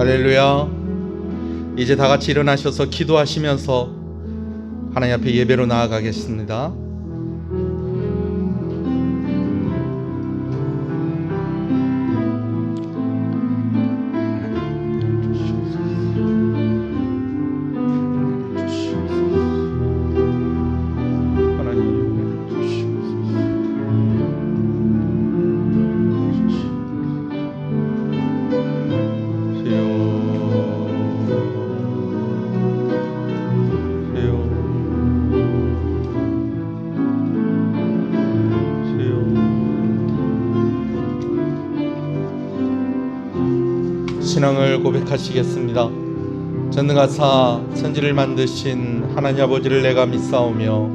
할렐루야. 이제 다 같이 일어나셔서 기도하시면서 하나님 앞에 예배로 나아가겠습니다. 신앙을 고백하시겠습니다. 전능하사 천지를 만드신 하나님 아버지를 내가 믿사오며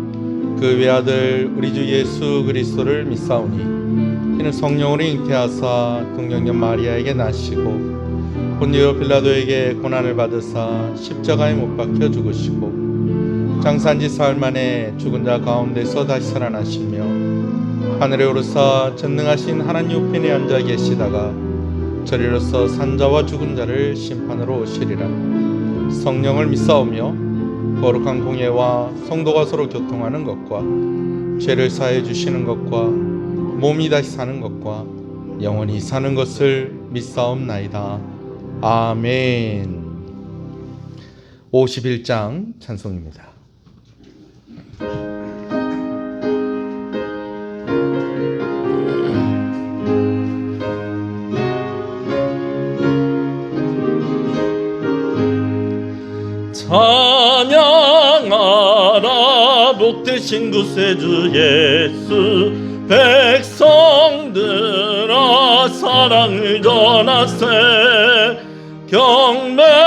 그 외아들 우리 주 예수 그리스도를 믿사오니 이는 성령으로 잉태하사 동정녀 마리아에게 나시고 본디오 빌라도에게 고난을 받으사 십자가에 못 박혀 죽으시고 장사한지 사흘 만에 죽은 자 가운데서 다시 살아나시며 하늘에 오르사 전능하신 하나님 우편에 앉아 계시다가 저리로서 산자와 죽은 자를 심판으로 오시리라. 성령을 믿사오며 거룩한 공예와 성도가 서로 교통하는 것과 죄를 사해 주시는 것과 몸이 다시 사는 것과 영원히 사는 것을 믿사옵나이다. 아멘. 51장 찬송입니다. 찬양하라 복되신 구세주 예수 백성들아 사랑을 전하세 경배하라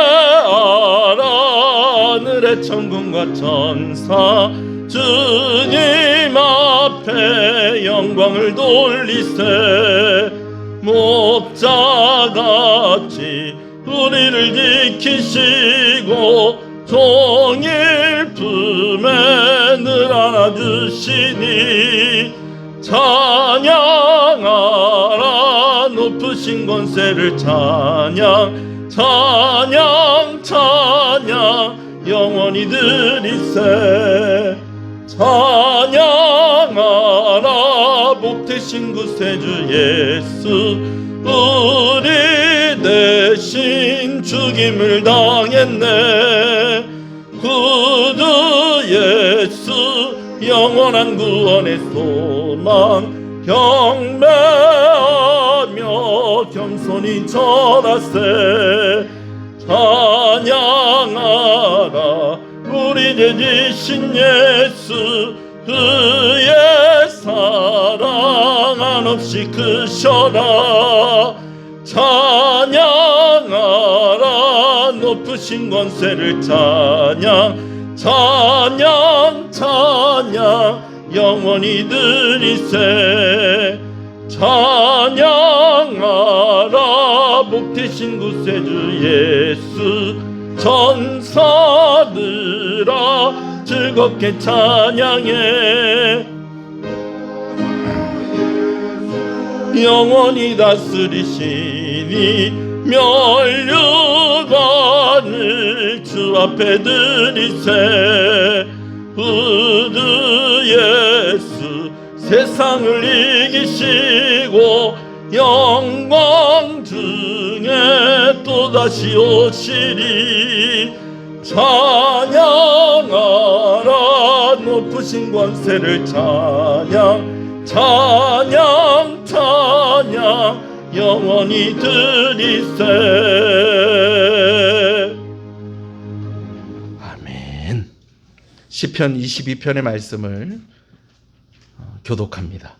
하늘의 천군과 천사 주님 앞에 영광을 돌리세 목자같이 우리를 지키시고 종일 품에 늘 안아주시니 찬양하라 높으신 권세를 찬양 찬양 찬양 영원히 드리세 찬양하라 복되신 구세주 예수 우리 대신 죽임을 당했네 구주 예수 영원한 구원의 소망 경배하며 겸손히 절하세 찬양하라 우리 죄 지신 예수 그의 사랑 한없이 크셔라 찬양하라 높으신 권세를 찬양 찬양 찬양 영원히 드리세 찬양하라 복되신 구세주 예수 천사들아 즐겁게 찬양해 영원히 다스리시니 멸류관을 주 앞에 드리세 구주 예수 세상을 이기시고 영광 중에 또다시 오시리 찬양하라 높으신 권세를 찬양 찬양 찬양 영원히 드리세 아멘. 시편 22편의 말씀을 교독합니다.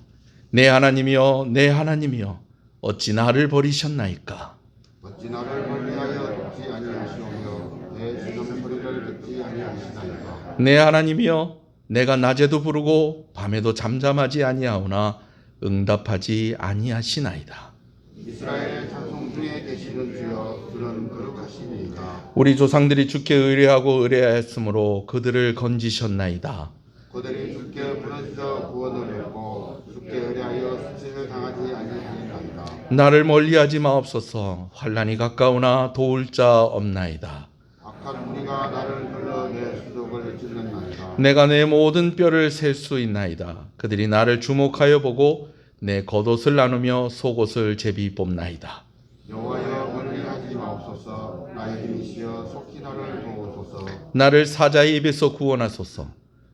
내 하나님이여 내 하나님이여 어찌 나를 버리셨나이까 어찌 나를 멀리하여 듣지 아니하시오며 내 주님의 소리를 듣지 아니하시나이까 내 하나님이여 내가 낮에도 부르고 밤에도 잠잠하지 아니하오나 응답하지 아니하시나이다. 이스라엘의 찬송 중에 계시는 주여 주는 거룩하시니이다. 우리 조상들이 주께 의뢰하고 의뢰하였으므로 그들을 건지셨나이다. 그들이 주께 부르짖어 구원을 얻고 주께 의뢰하여 수치를 당하지 아니하니이다. 나를 멀리하지 마옵소서. 환난이 가까우나 도울 자 없나이다. 악한 무리가 나를 둘러 내 수족을 찔렀나이다. 내가 내 모든 뼈를 셀 수 있나이다. 그들이 나를 주목하여 보고 내 겉옷을 나누며 속옷을 제비 뽑나이다. 여호와여 멀리하지 마옵소서. 나의 힘이시여 속히 나를 도우소서. 나를 사자의 입에서 구원하소서.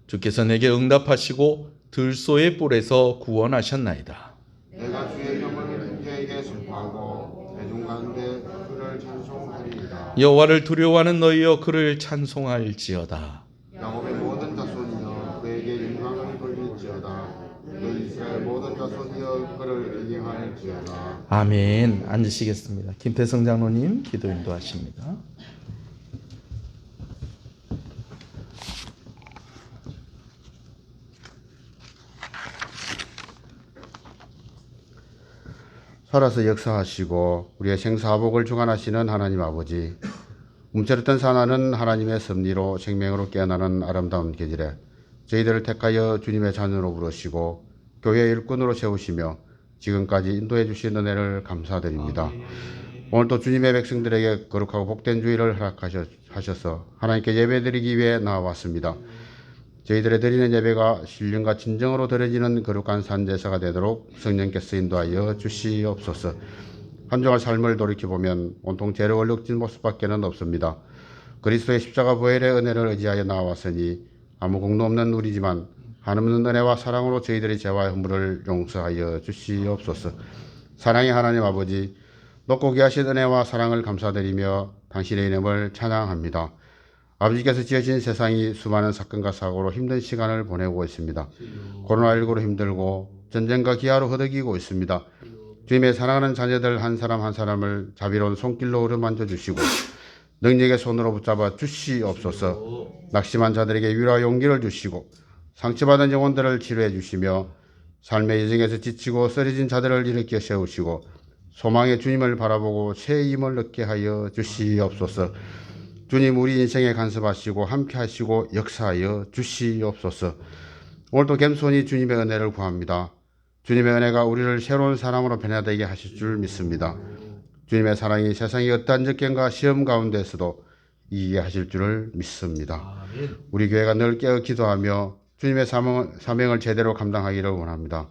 주께서 내게 응답하시고 들소의 뿔에서 구원하셨나이다. 내가 주의 명을 그에게 선포하고 대중 가운데 그를 찬송하리이다. 여호와를 두려워하는 너희여 그를 찬송할지어다. 야곱의 모든 자손이여 그에게 영광을 돌릴지어다. 너희 이스라엘 모든 자손이여 그를 경외할지어다. 아멘. 앉으시겠습니다. 김태성 장로님 기도 인도하십니다. 살아서 역사하시고 우리의 생사복을 주관하시는 하나님 아버지, 움츠렸던 사나는 하나님의 섭리로 생명으로 깨어나는 아름다운 계절에 저희들을 택하여 주님의 자녀로 부르시고 교회의 일꾼으로 세우시며 지금까지 인도해 주신 은혜를 감사드립니다. 오늘도 주님의 백성들에게 거룩하고 복된 주일을 허락하셔서 하나님께 예배드리기 위해 나와왔습니다. 저희들의 드리는 예배가 신령과 진정으로 드려지는 거룩한 산제사가 되도록 성령께서 인도하여 주시옵소서. 한 주간 삶을 돌이켜보면 온통 죄로 얼룩진 모습밖에는 없습니다. 그리스도의 십자가 부활의 은혜를 의지하여 나왔으니 아무 공로 없는 우리지만 한없는 은혜와 사랑으로 저희들의 죄와 허물을 용서하여 주시옵소서. 사랑의 하나님 아버지, 높고 귀하신 은혜와 사랑을 감사드리며 당신의 이름을 찬양합니다. 아버지께서 지으신 세상이 수많은 사건과 사고로 힘든 시간을 보내고 있습니다. 코로나19로 힘들고 전쟁과 기아로 허덕이고 있습니다. 주님의 사랑하는 자녀들 한 사람 한 사람을 자비로운 손길로 어루만져 주시고 능력의 손으로 붙잡아 주시옵소서. 낙심한 자들에게 위로와 용기를 주시고 상처받은 영혼들을 치료해 주시며 삶의 여정에서 지치고 쓰러진 자들을 일으켜 세우시고 소망의 주님을 바라보고 새 힘을 얻게 하여 주시옵소서. 주님, 우리 인생에 간섭하시고 함께하시고 역사하여 주시옵소서. 오늘도 겸손히 주님의 은혜를 구합니다. 주님의 은혜가 우리를 새로운 사람으로 변화되게 하실 줄 믿습니다. 주님의 사랑이 세상의 어떠한 적경과 시험 가운데서도 이기게 하실 줄을 믿습니다. 우리 교회가 늘 깨어 기도하며 주님의 사명을 제대로 감당하기를 원합니다.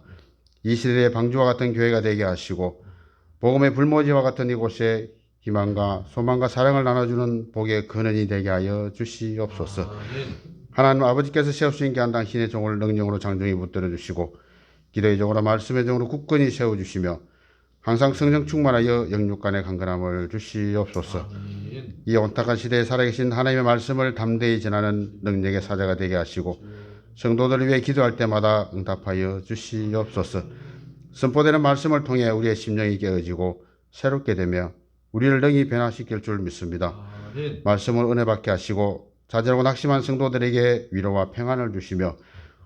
이 시대의 방주와 같은 교회가 되게 하시고 복음의 불모지와 같은 이곳에 희망과 소망과 사랑을 나눠주는 복의 근원이 되게 하여 주시옵소서. 하나님 아버지께서 세우신 귀한 당신의 종을 능력으로 장정히 붙들어 주시고 기도의 종으로 말씀의 종으로 굳건히 세워주시며 항상 성령 충만하여 영육간의 강건함을 주시옵소서. 이 온탁한 시대에 살아계신 하나님의 말씀을 담대히 전하는 능력의 사자가 되게 하시고 성도들을 위해 기도할 때마다 응답하여 주시옵소서. 선포되는 말씀을 통해 우리의 심령이 깨어지고 새롭게 되며 우리를 능히 변화시킬 줄 믿습니다. 말씀을 은혜받게 하시고 좌절하고 낙심한 성도들에게 위로와 평안을 주시며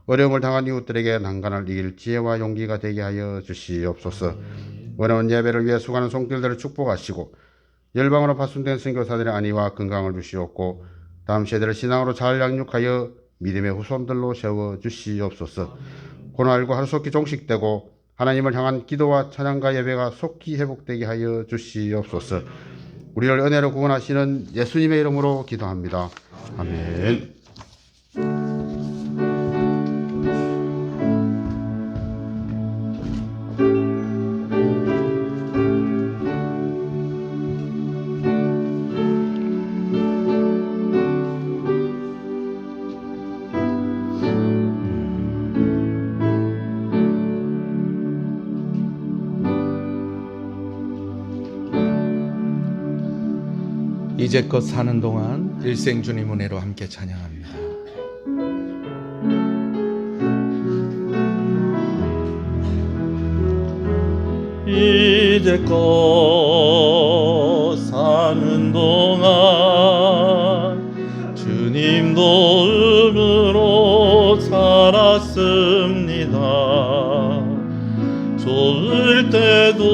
어려움을 당한 이웃들에게 난간을 이길 지혜와 용기가 되게 하여 주시옵소서. 어려운 예배를 위해 수고하는 손길들을 축복하시고 열방으로 파송된 선교사들의 안위와 건강을 주시옵고 다음 세대를 신앙으로 잘 양육하여 믿음의 후손들로 세워 주시옵소서. 코로나19 하루속히 종식되고 하나님을 향한 기도와 찬양과 예배가 속히 회복되게 하여 주시옵소서. 우리를 은혜로 구원하시는 예수님의 이름으로 기도합니다. 아멘. 이제껏 사는 동안 일생 주님 은혜로 함께 찬양합니다. 이제껏 사는 동안 주님 도움으로 살았습니다. 좋을 때도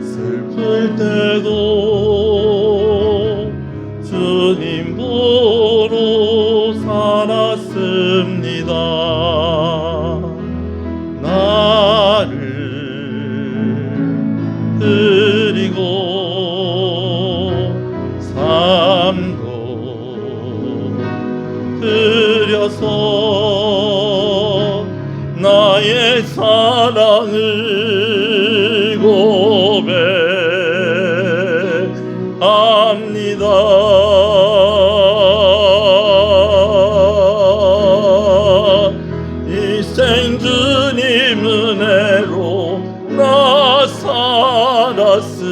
슬플 때도 주님 보러 살았습니다. 나를 주의 사랑을 고백합니다. 이생 주님 은혜로 나 살았으니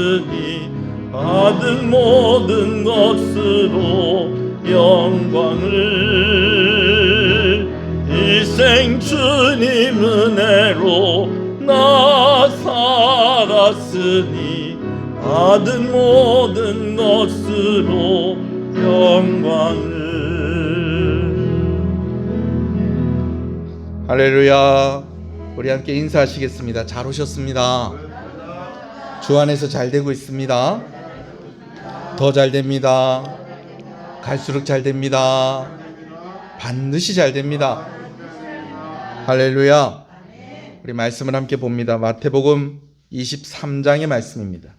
받은 모든 것으로 영광을 이생 주님 은혜로 나 살았으니 받은 모든 것으로 영광을. 할렐루야. 우리 함께 인사하시겠습니다. 잘 오셨습니다. 주 안에서 잘 되고 있습니다. 더 잘 됩니다. 갈수록 잘 됩니다. 반드시 잘 됩니다. 할렐루야. 우리 말씀을 함께 봅니다. 마태복음 23장의 말씀입니다.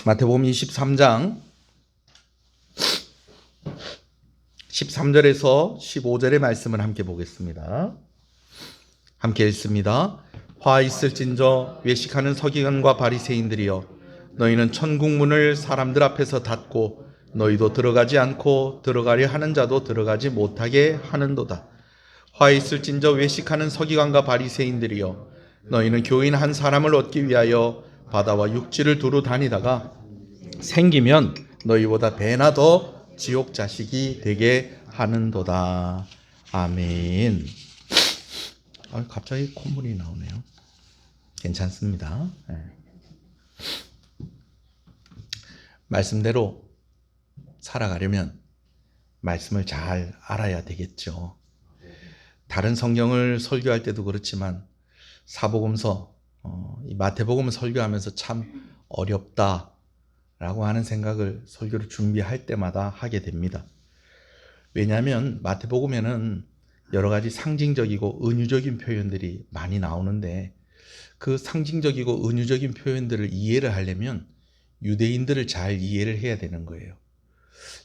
마태복음 23장 13절에서 15절의 말씀을 함께 보겠습니다. 함께 읽습니다. 화 있을진저 외식하는 서기관과 바리새인들이여, 너희는 천국 문을 사람들 앞에서 닫고 너희도 들어가지 않고 들어가려 하는 자도 들어가지 못하게 하는도다. 화 있을진저 외식하는 서기관과 바리새인들이여, 너희는 교인 한 사람을 얻기 위하여 바다와 육지를 두루 다니다가 생기면 너희보다 배나 더 지옥 자식이 되게 하는도다. 아멘. 갑자기 콧물이 나오네요. 괜찮습니다. 네. 말씀대로 살아가려면 말씀을 잘 알아야 되겠죠. 다른 성경을 설교할 때도 그렇지만 사복음서, 이 마태복음을 설교하면서 참 어렵다라고 하는 생각을 설교를 준비할 때마다 하게 됩니다. 왜냐하면 마태복음에는 여러 가지 상징적이고 은유적인 표현들이 많이 나오는데, 그 상징적이고 은유적인 표현들을 이해를 하려면 유대인들을 잘 이해를 해야 되는 거예요.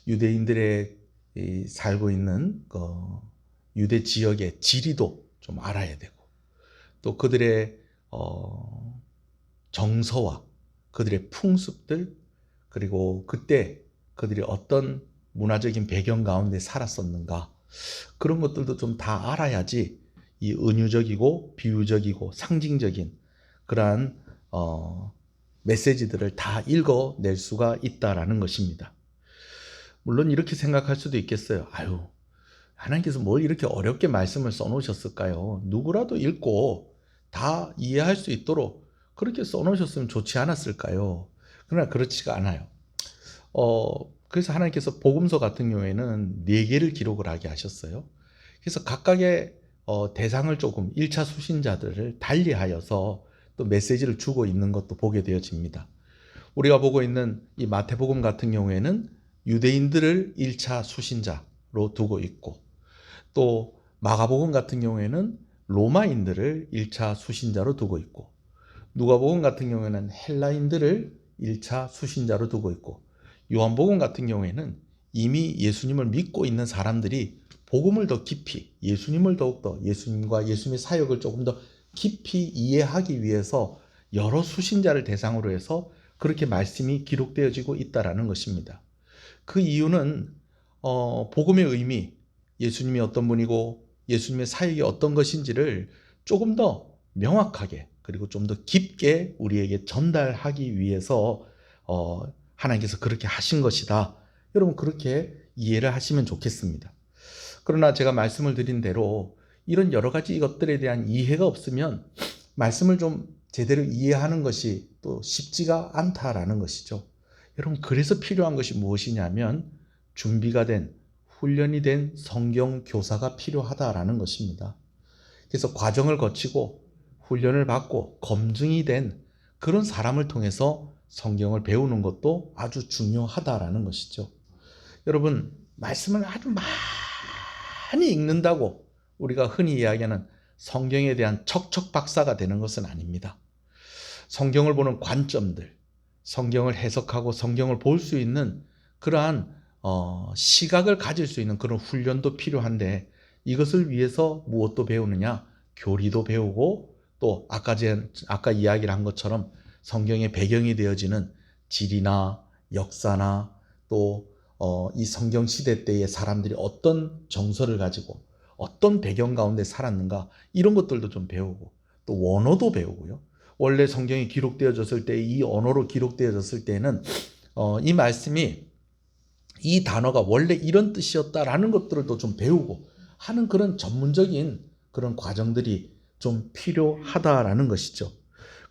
유대인들의 살고 있는 유대 지역의 지리도 좀 알아야 되고, 또 그들의 정서와 그들의 풍습들, 그리고 그때 그들이 어떤 문화적인 배경 가운데 살았었는가, 그런 것들도 좀 다 알아야지 이 은유적이고 비유적이고 상징적인 그러한 메시지들을 다 읽어낼 수가 있다라는 것입니다. 물론 이렇게 생각할 수도 있겠어요. 하나님께서 뭘 이렇게 어렵게 말씀을 써놓으셨을까요? 누구라도 읽고 다 이해할 수 있도록 그렇게 써놓으셨으면 좋지 않았을까요? 그러나 그렇지가 않아요. 그래서 하나님께서 복음서 같은 경우에는 4개를 기록을 하게 하셨어요. 그래서 각각의 대상을 조금 1차 수신자들을 달리하여서 또 메시지를 주고 있는 것도 보게 되어집니다. 우리가 보고 있는 이 마태복음 같은 경우에는 유대인들을 1차 수신자로 두고 있고, 또 마가복음 같은 경우에는 로마인들을 1차 수신자로 두고 있고, 누가복음 같은 경우에는 헬라인들을 1차 수신자로 두고 있고, 요한복음 같은 경우에는 이미 예수님을 믿고 있는 사람들이 복음을 더 깊이, 예수님을 더욱더, 예수님과 예수님의 사역을 조금 더 깊이 이해하기 위해서 여러 수신자를 대상으로 해서 그렇게 말씀이 기록되어지고 있다는 것입니다. 그 이유는 복음의 의미, 예수님이 어떤 분이고 예수님의 사역이 어떤 것인지를 조금 더 명확하게, 그리고 좀 더 깊게 우리에게 전달하기 위해서 하나님께서 그렇게 하신 것이다. 여러분, 그렇게 이해를 하시면 좋겠습니다. 그러나 제가 말씀을 드린 대로 이런 여러 가지 것들에 대한 이해가 없으면 말씀을 좀 제대로 이해하는 것이 또 쉽지가 않다라는 것이죠. 여러분, 그래서 필요한 것이 무엇이냐면 준비가 된, 훈련이 된 성경 교사가 필요하다라는 것입니다. 그래서 과정을 거치고 훈련을 받고 검증이 된 그런 사람을 통해서 성경을 배우는 것도 아주 중요하다라는 것이죠. 여러분, 말씀을 아주 많이 읽는다고 우리가 흔히 이야기하는 성경에 대한 척척박사가 되는 것은 아닙니다. 성경을 보는 관점들, 성경을 해석하고 성경을 볼 수 있는 그러한 시각을 가질 수 있는 그런 훈련도 필요한데, 이것을 위해서 무엇도 배우느냐? 교리도 배우고, 또 아까 이야기를 한 것처럼 성경의 배경이 되어지는 지리나 역사나 또 이 성경 시대 때의 사람들이 어떤 정서를 가지고 어떤 배경 가운데 살았는가, 이런 것들도 좀 배우고, 또 원어도 배우고요. 원래 성경이 기록되어졌을 때, 이 언어로 기록되어졌을 때는 이 말씀이, 이 단어가 원래 이런 뜻이었다라는 것들을 좀 배우고 하는 그런 전문적인 그런 과정들이 좀 필요하다라는 것이죠.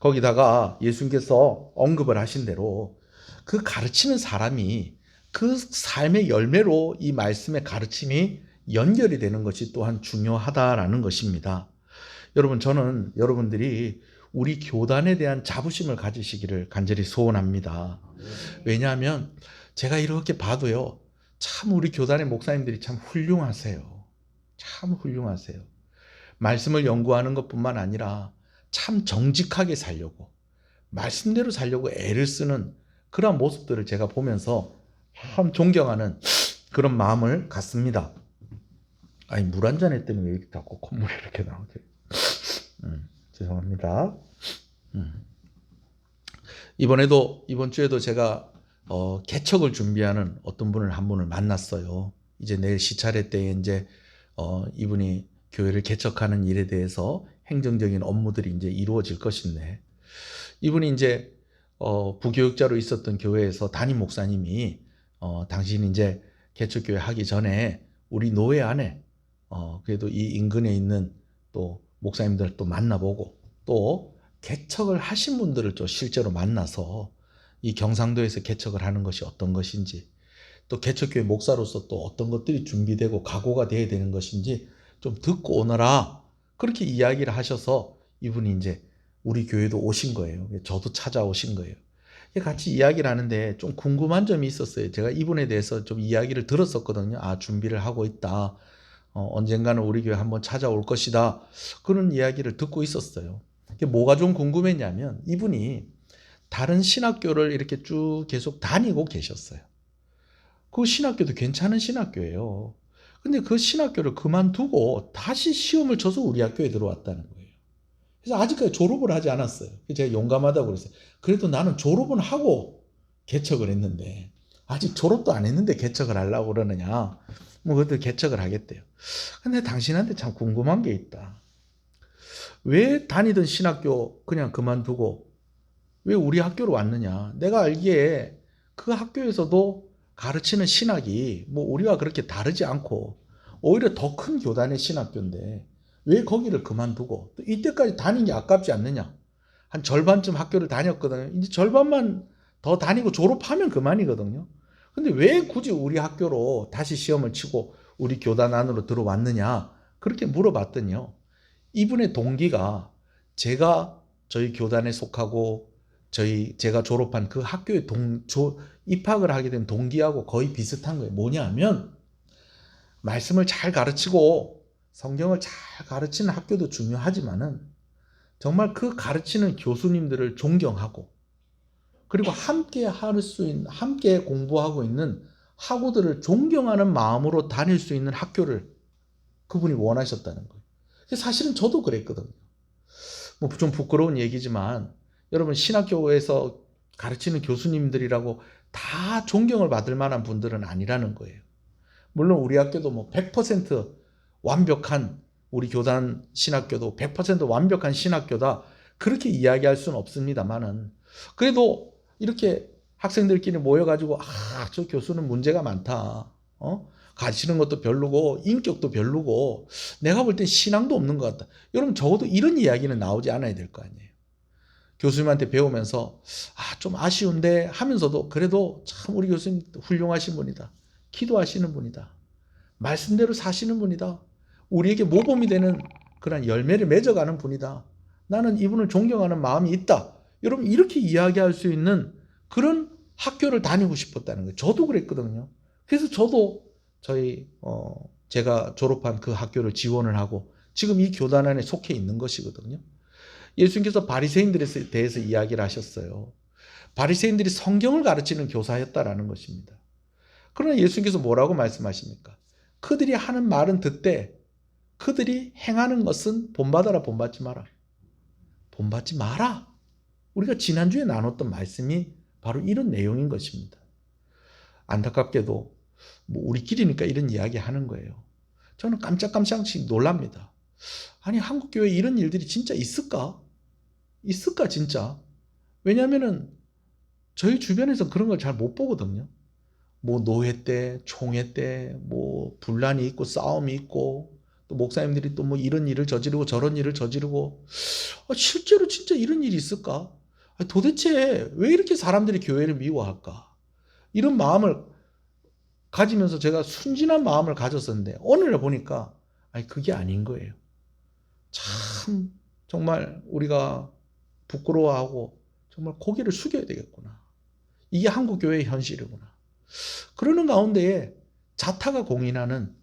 거기다가 예수님께서 언급을 하신 대로 그 가르치는 사람이 그 삶의 열매로 이 말씀의 가르침이 연결이 되는 것이 또한 중요하다라는 것입니다. 여러분, 저는 여러분들이 우리 교단에 대한 자부심을 가지시기를 간절히 소원합니다. 왜냐하면 제가 이렇게 봐도요, 참 우리 교단의 목사님들이 참 훌륭하세요. 참 훌륭하세요. 말씀을 연구하는 것뿐만 아니라 참 정직하게 살려고, 말씀대로 살려고 애를 쓰는 그런 모습들을 제가 보면서 참 존경하는 그런 마음을 갖습니다. 아니, 물 한 잔 했더니 왜 이렇게 자꾸 콧물이 이렇게 나오지? 죄송합니다. 이번 주에도 제가 개척을 준비하는 어떤 한 분을 만났어요. 이제 내일 시차례 때에 이제 이분이 교회를 개척하는 일에 대해서 행정적인 업무들이 이제 이루어질 것인데, 이분이 이제 부교육자로 있었던 교회에서 담임 목사님이 당신이 이제 개척교회 하기 전에 우리 노회 안에 그래도 이 인근에 있는 또 목사님들 또 만나보고, 또 개척을 하신 분들을 또 실제로 만나서 이 경상도에서 개척을 하는 것이 어떤 것인지, 또 개척교회 목사로서 또 어떤 것들이 준비되고 각오가 돼야 되는 것인지 좀 듣고 오너라, 그렇게 이야기를 하셔서 이분이 이제 우리 교회도 오신 거예요. 저도 찾아오신 거예요. 같이 이야기를 하는데 좀 궁금한 점이 있었어요. 제가 이분에 대해서 좀 이야기를 들었었거든요. 아, 준비를 하고 있다. 언젠가는 우리 교회 한번 찾아올 것이다. 그런 이야기를 듣고 있었어요. 뭐가 좀 궁금했냐면, 이분이 다른 신학교를 이렇게 쭉 계속 다니고 계셨어요. 그 신학교도 괜찮은 신학교예요. 근데 그 신학교를 그만두고 다시 시험을 쳐서 우리 학교에 들어왔다는 거예요. 그래서 아직까지 졸업을 하지 않았어요. 제가 용감하다고 그랬어요. 그래도 나는 졸업은 하고 개척을 했는데, 아직 졸업도 안 했는데 개척을 하려고 그러느냐. 그것도 개척을 하겠대요. 근데 당신한테 참 궁금한 게 있다. 왜 다니던 신학교 그냥 그만두고 왜 우리 학교로 왔느냐. 내가 알기에 그 학교에서도 가르치는 신학이 우리와 그렇게 다르지 않고 오히려 더 큰 교단의 신학교인데 왜 거기를 그만두고 또 이때까지 다닌 게 아깝지 않느냐. 한 절반쯤 학교를 다녔거든요. 이제 절반만 더 다니고 졸업하면 그만이거든요. 근데 왜 굳이 우리 학교로 다시 시험을 치고 우리 교단 안으로 들어왔느냐, 그렇게 물어봤더니요, 이분의 동기가 제가 저희 교단에 속하고 제가 졸업한 그 학교에 입학을 하게 된 동기하고 거의 비슷한 거예요. 뭐냐 하면, 말씀을 잘 가르치고 성경을 잘 가르치는 학교도 중요하지만은 정말 그 가르치는 교수님들을 존경하고, 그리고 함께 공부하고 있는 학우들을 존경하는 마음으로 다닐 수 있는 학교를 그분이 원하셨다는 거예요. 사실은 저도 그랬거든요. 좀 부끄러운 얘기지만 여러분, 신학교에서 가르치는 교수님들이라고 다 존경을 받을 만한 분들은 아니라는 거예요. 물론 우리 학교도 100% 완벽한, 우리 교단 신학교도 100% 완벽한 신학교다, 그렇게 이야기할 수는 없습니다만은, 그래도 이렇게 학생들끼리 모여가지고 저 교수는 문제가 많다, 가르치는 것도 별로고 인격도 별로고 내가 볼 땐 신앙도 없는 것 같다, 여러분 적어도 이런 이야기는 나오지 않아야 될 거 아니에요. 교수님한테 배우면서 좀 아쉬운데 하면서도 그래도 참 우리 교수님 훌륭하신 분이다, 기도하시는 분이다, 말씀대로 사시는 분이다, 우리에게 모범이 되는 그런 열매를 맺어가는 분이다, 나는 이분을 존경하는 마음이 있다, 여러분 이렇게 이야기할 수 있는 그런 학교를 다니고 싶었다는 거예요. 저도 그랬거든요. 그래서 저도 제가 졸업한 그 학교를 지원을 하고 지금 이 교단 안에 속해 있는 것이거든요. 예수님께서 바리새인들에 대해서 이야기를 하셨어요. 바리새인들이 성경을 가르치는 교사였다라는 것입니다. 그러나 예수님께서 뭐라고 말씀하십니까? 그들이 하는 말은 듣되 그들이 행하는 것은 본받아라 본받지 마라. 본받지 마라. 우리가 지난주에 나눴던 말씀이 바로 이런 내용인 것입니다. 안타깝게도 우리끼리니까 이런 이야기 하는 거예요. 저는 깜짝깜짝씩 놀랍니다. 아니 한국교회에 이런 일들이 진짜 있을까? 있을까 진짜? 왜냐하면 저희 주변에서 그런 걸 잘 못 보거든요. 노회 때, 총회 때, 분란이 있고 싸움이 있고 또 목사님들이 또 이런 일을 저지르고 저런 일을 저지르고 실제로 진짜 이런 일이 있을까? 도대체 왜 이렇게 사람들이 교회를 미워할까? 이런 마음을 가지면서 제가 순진한 마음을 가졌었는데 오늘 보니까 그게 아닌 거예요. 참 정말 우리가 부끄러워하고 정말 고개를 숙여야 되겠구나. 이게 한국교회의 현실이구나. 그러는 가운데에 자타가 공인하는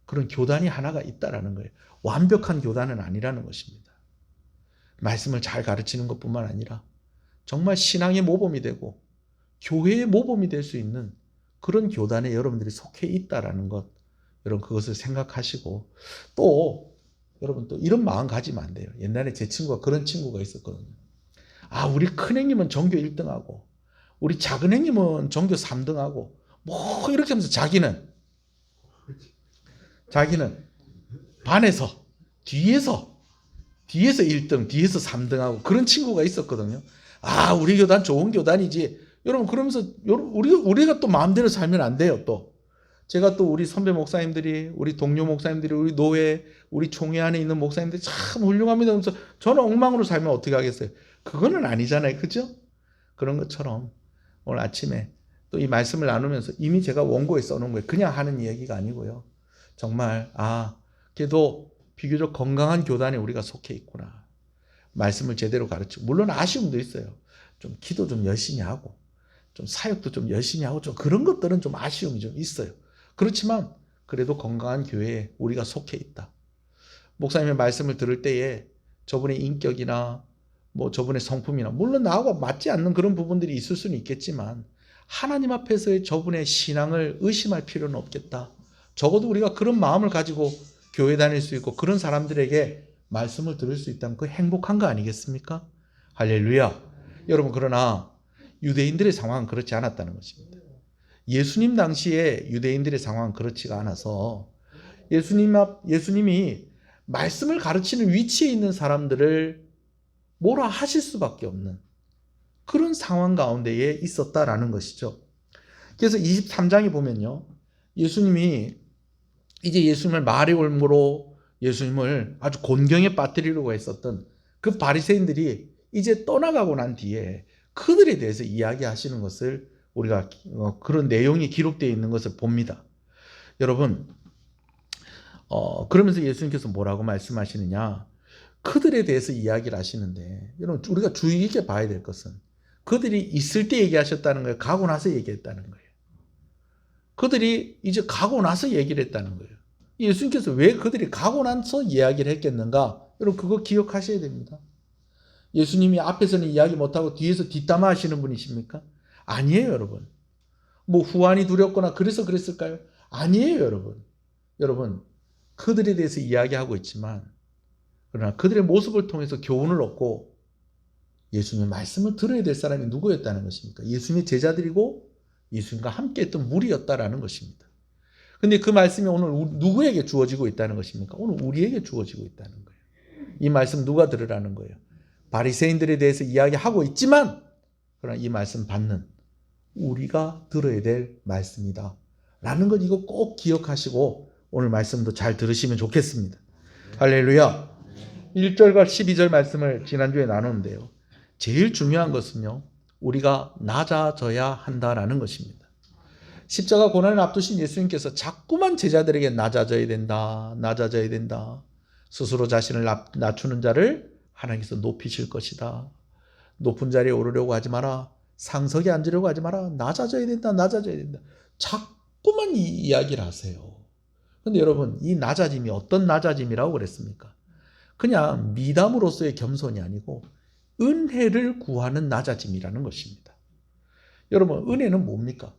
그런 교단이 하나가 있다라는 거예요. 완벽한 교단은 아니라는 것입니다. 말씀을 잘 가르치는 것뿐만 아니라 정말 신앙의 모범이 되고 교회의 모범이 될 수 있는 그런 교단에 여러분들이 속해 있다라는 것, 여러분 그것을 생각하시고 또 여러분 또 이런 마음 가지면 안 돼요. 옛날에 제 친구가 그런 친구가 있었거든요. 우리 큰형님은 전교 1등하고 우리 작은형님은 전교 3등하고 이렇게 하면서 자기는 반에서 뒤에서 1등, 뒤에서 3등하고 그런 친구가 있었거든요. 우리 교단 좋은 교단이지. 여러분 그러면서 우리가 또 마음대로 살면 안 돼요. 또 제가 또 우리 선배 목사님들이, 우리 동료 목사님들이, 우리 노회, 우리 총회 안에 있는 목사님들이 참 훌륭합니다. 그러면서 저는 엉망으로 살면 어떻게 하겠어요? 그거는 아니잖아요. 그죠? 그런 것처럼 오늘 아침에 또 이 말씀을 나누면서 이미 제가 원고에 써놓은 거예요. 그냥 하는 이야기가 아니고요. 정말 그래도 비교적 건강한 교단에 우리가 속해 있구나. 말씀을 제대로 가르치고 물론 아쉬움도 있어요. 좀 기도 좀 열심히 하고 좀 사역도 좀 열심히 하고 좀 그런 것들은 좀 아쉬움이 좀 있어요. 그렇지만 그래도 건강한 교회에 우리가 속해 있다. 목사님의 말씀을 들을 때에 저분의 인격이나 저분의 성품이나 물론 나하고 맞지 않는 그런 부분들이 있을 수는 있겠지만 하나님 앞에서의 저분의 신앙을 의심할 필요는 없겠다. 적어도 우리가 그런 마음을 가지고 교회 다닐 수 있고 그런 사람들에게 말씀을 들을 수 있다면 그 행복한 거 아니겠습니까? 할렐루야. 여러분 그러나 유대인들의 상황은 그렇지 않았다는 것입니다. 예수님 당시에 유대인들의 상황은 그렇지가 않아서 예수님이 말씀을 가르치는 위치에 있는 사람들을 뭐라 하실 수밖에 없는 그런 상황 가운데에 있었다라는 것이죠. 그래서 23장에 보면요. 예수님이 이제 예수님을 말의 올무로 예수님을 아주 곤경에 빠뜨리려고 했었던 그 바리새인들이 이제 떠나가고 난 뒤에 그들에 대해서 이야기하시는 것을 우리가 그런 내용이 기록되어 있는 것을 봅니다. 여러분 그러면서 예수님께서 뭐라고 말씀하시느냐, 그들에 대해서 이야기를 하시는데 여러분 우리가 주의 깊게 봐야 될 것은 그들이 있을 때 얘기하셨다는 거예요? 가고 나서 얘기했다는 거예요? 그들이 이제 가고 나서 얘기를 했다는 거예요. 예수님께서 왜 그들이 가고 나서 이야기를 했겠는가? 여러분 그거 기억하셔야 됩니다. 예수님이 앞에서는 이야기 못하고 뒤에서 뒷담화 하시는 분이십니까? 아니에요, 여러분. 후환이 두렵거나 그래서 그랬을까요? 아니에요, 여러분. 여러분, 그들에 대해서 이야기하고 있지만 그러나 그들의 모습을 통해서 교훈을 얻고 예수님의 말씀을 들어야 될 사람이 누구였다는 것입니까? 예수님의 제자들이고 예수님과 함께 했던 무리였다라는 것입니다. 근데 그 말씀이 오늘 누구에게 주어지고 있다는 것입니까? 오늘 우리에게 주어지고 있다는 거예요. 이 말씀 누가 들으라는 거예요? 바리새인들에 대해서 이야기하고 있지만 그러나 이 말씀 받는 우리가 들어야 될 말씀이다 라는 것, 이거 꼭 기억하시고 오늘 말씀도 잘 들으시면 좋겠습니다. 할렐루야. 1절과 12절 말씀을 지난주에 나눴는데요. 제일 중요한 것은요, 우리가 낮아져야 한다라는 것입니다. 십자가 고난을 앞두신 예수님께서 자꾸만 제자들에게 낮아져야 된다, 낮아져야 된다. 스스로 자신을 낮추는 자를 하나님께서 높이실 것이다. 높은 자리에 오르려고 하지 마라. 상석에 앉으려고 하지 마라. 낮아져야 된다, 낮아져야 된다. 자꾸만 이 이야기를 하세요. 그런데 여러분, 이 낮아짐이 어떤 낮아짐이라고 그랬습니까? 그냥 미담으로서의 겸손이 아니고 은혜를 구하는 낮아짐이라는 것입니다. 여러분, 은혜는 뭡니까?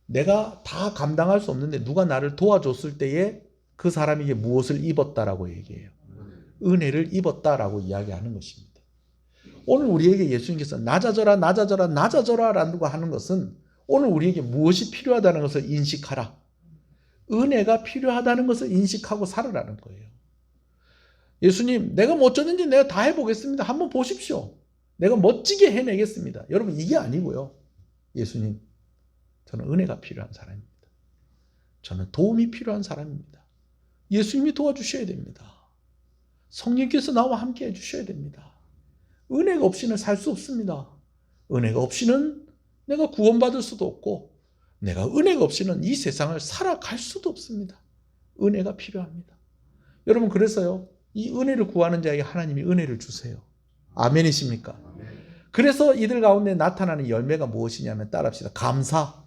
내가 다 감당할 수 없는데 누가 나를 도와줬을 때에 그 사람에게 무엇을 입었다라고 얘기해요. 은혜를 입었다라고 이야기하는 것입니다. 오늘 우리에게 예수님께서 낮아져라 낮아져라 낮아져라라고 하는 것은 오늘 우리에게 무엇이 필요하다는 것을 인식하라. 은혜가 필요하다는 것을 인식하고 살아라는 거예요. 예수님, 내가 뭐 어쩌든지 내가 다 해보겠습니다. 한번 보십시오. 내가 멋지게 해내겠습니다. 여러분, 이게 아니고요. 예수님, 저는 은혜가 필요한 사람입니다. 저는 도움이 필요한 사람입니다. 예수님이 도와주셔야 됩니다. 성령께서 나와 함께 해주셔야 됩니다. 은혜가 없이는 살 수 없습니다. 은혜가 없이는 내가 구원받을 수도 없고 내가 은혜가 없이는 이 세상을 살아갈 수도 없습니다. 은혜가 필요합니다. 여러분, 그래서요, 이 은혜를 구하는 자에게 하나님이 은혜를 주세요. 아멘이십니까? 그래서 이들 가운데 나타나는 열매가 무엇이냐면 따라합시다. 감사.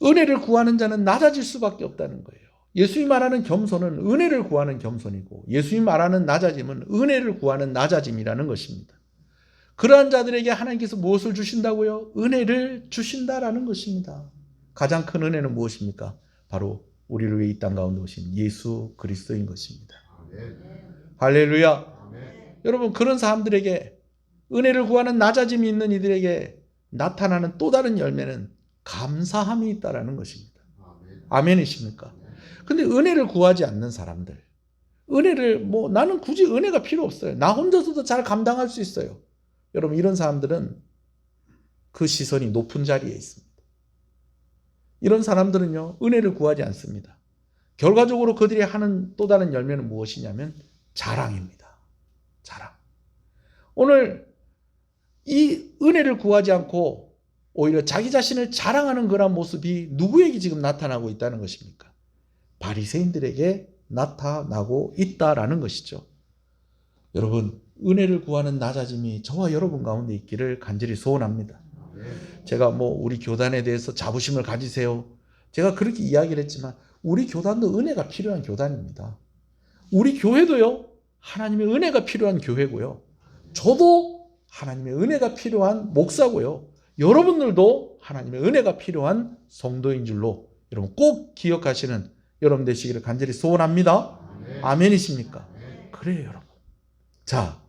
은혜를 구하는 자는 낮아질 수밖에 없다는 거예요. 예수님 말하는 겸손은 은혜를 구하는 겸손이고 예수님 말하는 낮아짐은 은혜를 구하는 낮아짐이라는 것입니다. 그러한 자들에게 하나님께서 무엇을 주신다고요? 은혜를 주신다라는 것입니다. 가장 큰 은혜는 무엇입니까? 바로 우리를 위해 이 땅 가운데 오신 예수 그리스도인 것입니다. 할렐루야. 여러분, 그런 사람들에게, 은혜를 구하는 낮아짐이 있는 이들에게 나타나는 또 다른 열매는 감사함이 있다라는 것입니다. 아멘이십니까? 근데 은혜를 구하지 않는 사람들, 은혜를 나는 굳이 은혜가 필요 없어요. 나 혼자서도 잘 감당할 수 있어요. 여러분, 이런 사람들은 그 시선이 높은 자리에 있습니다. 이런 사람들은요, 은혜를 구하지 않습니다. 결과적으로 그들이 하는 또 다른 열매는 무엇이냐면 자랑입니다. 자랑. 오늘 이 은혜를 구하지 않고 오히려 자기 자신을 자랑하는 그런 모습이 누구에게 지금 나타나고 있다는 것입니까? 바리새인들에게 나타나고 있다라는 것이죠. 여러분, 은혜를 구하는 낮아짐이 저와 여러분 가운데 있기를 간절히 소원합니다. 제가 우리 교단에 대해서 자부심을 가지세요. 제가 그렇게 이야기를 했지만 우리 교단도 은혜가 필요한 교단입니다. 우리 교회도요, 하나님의 은혜가 필요한 교회고요. 저도 하나님의 은혜가 필요한 목사고요. 여러분들도 하나님의 은혜가 필요한 성도인 줄로 여러분 꼭 기억하시는 여러분 되시기를 간절히 소원합니다. 아멘이십니까? 그래요, 여러분. 자,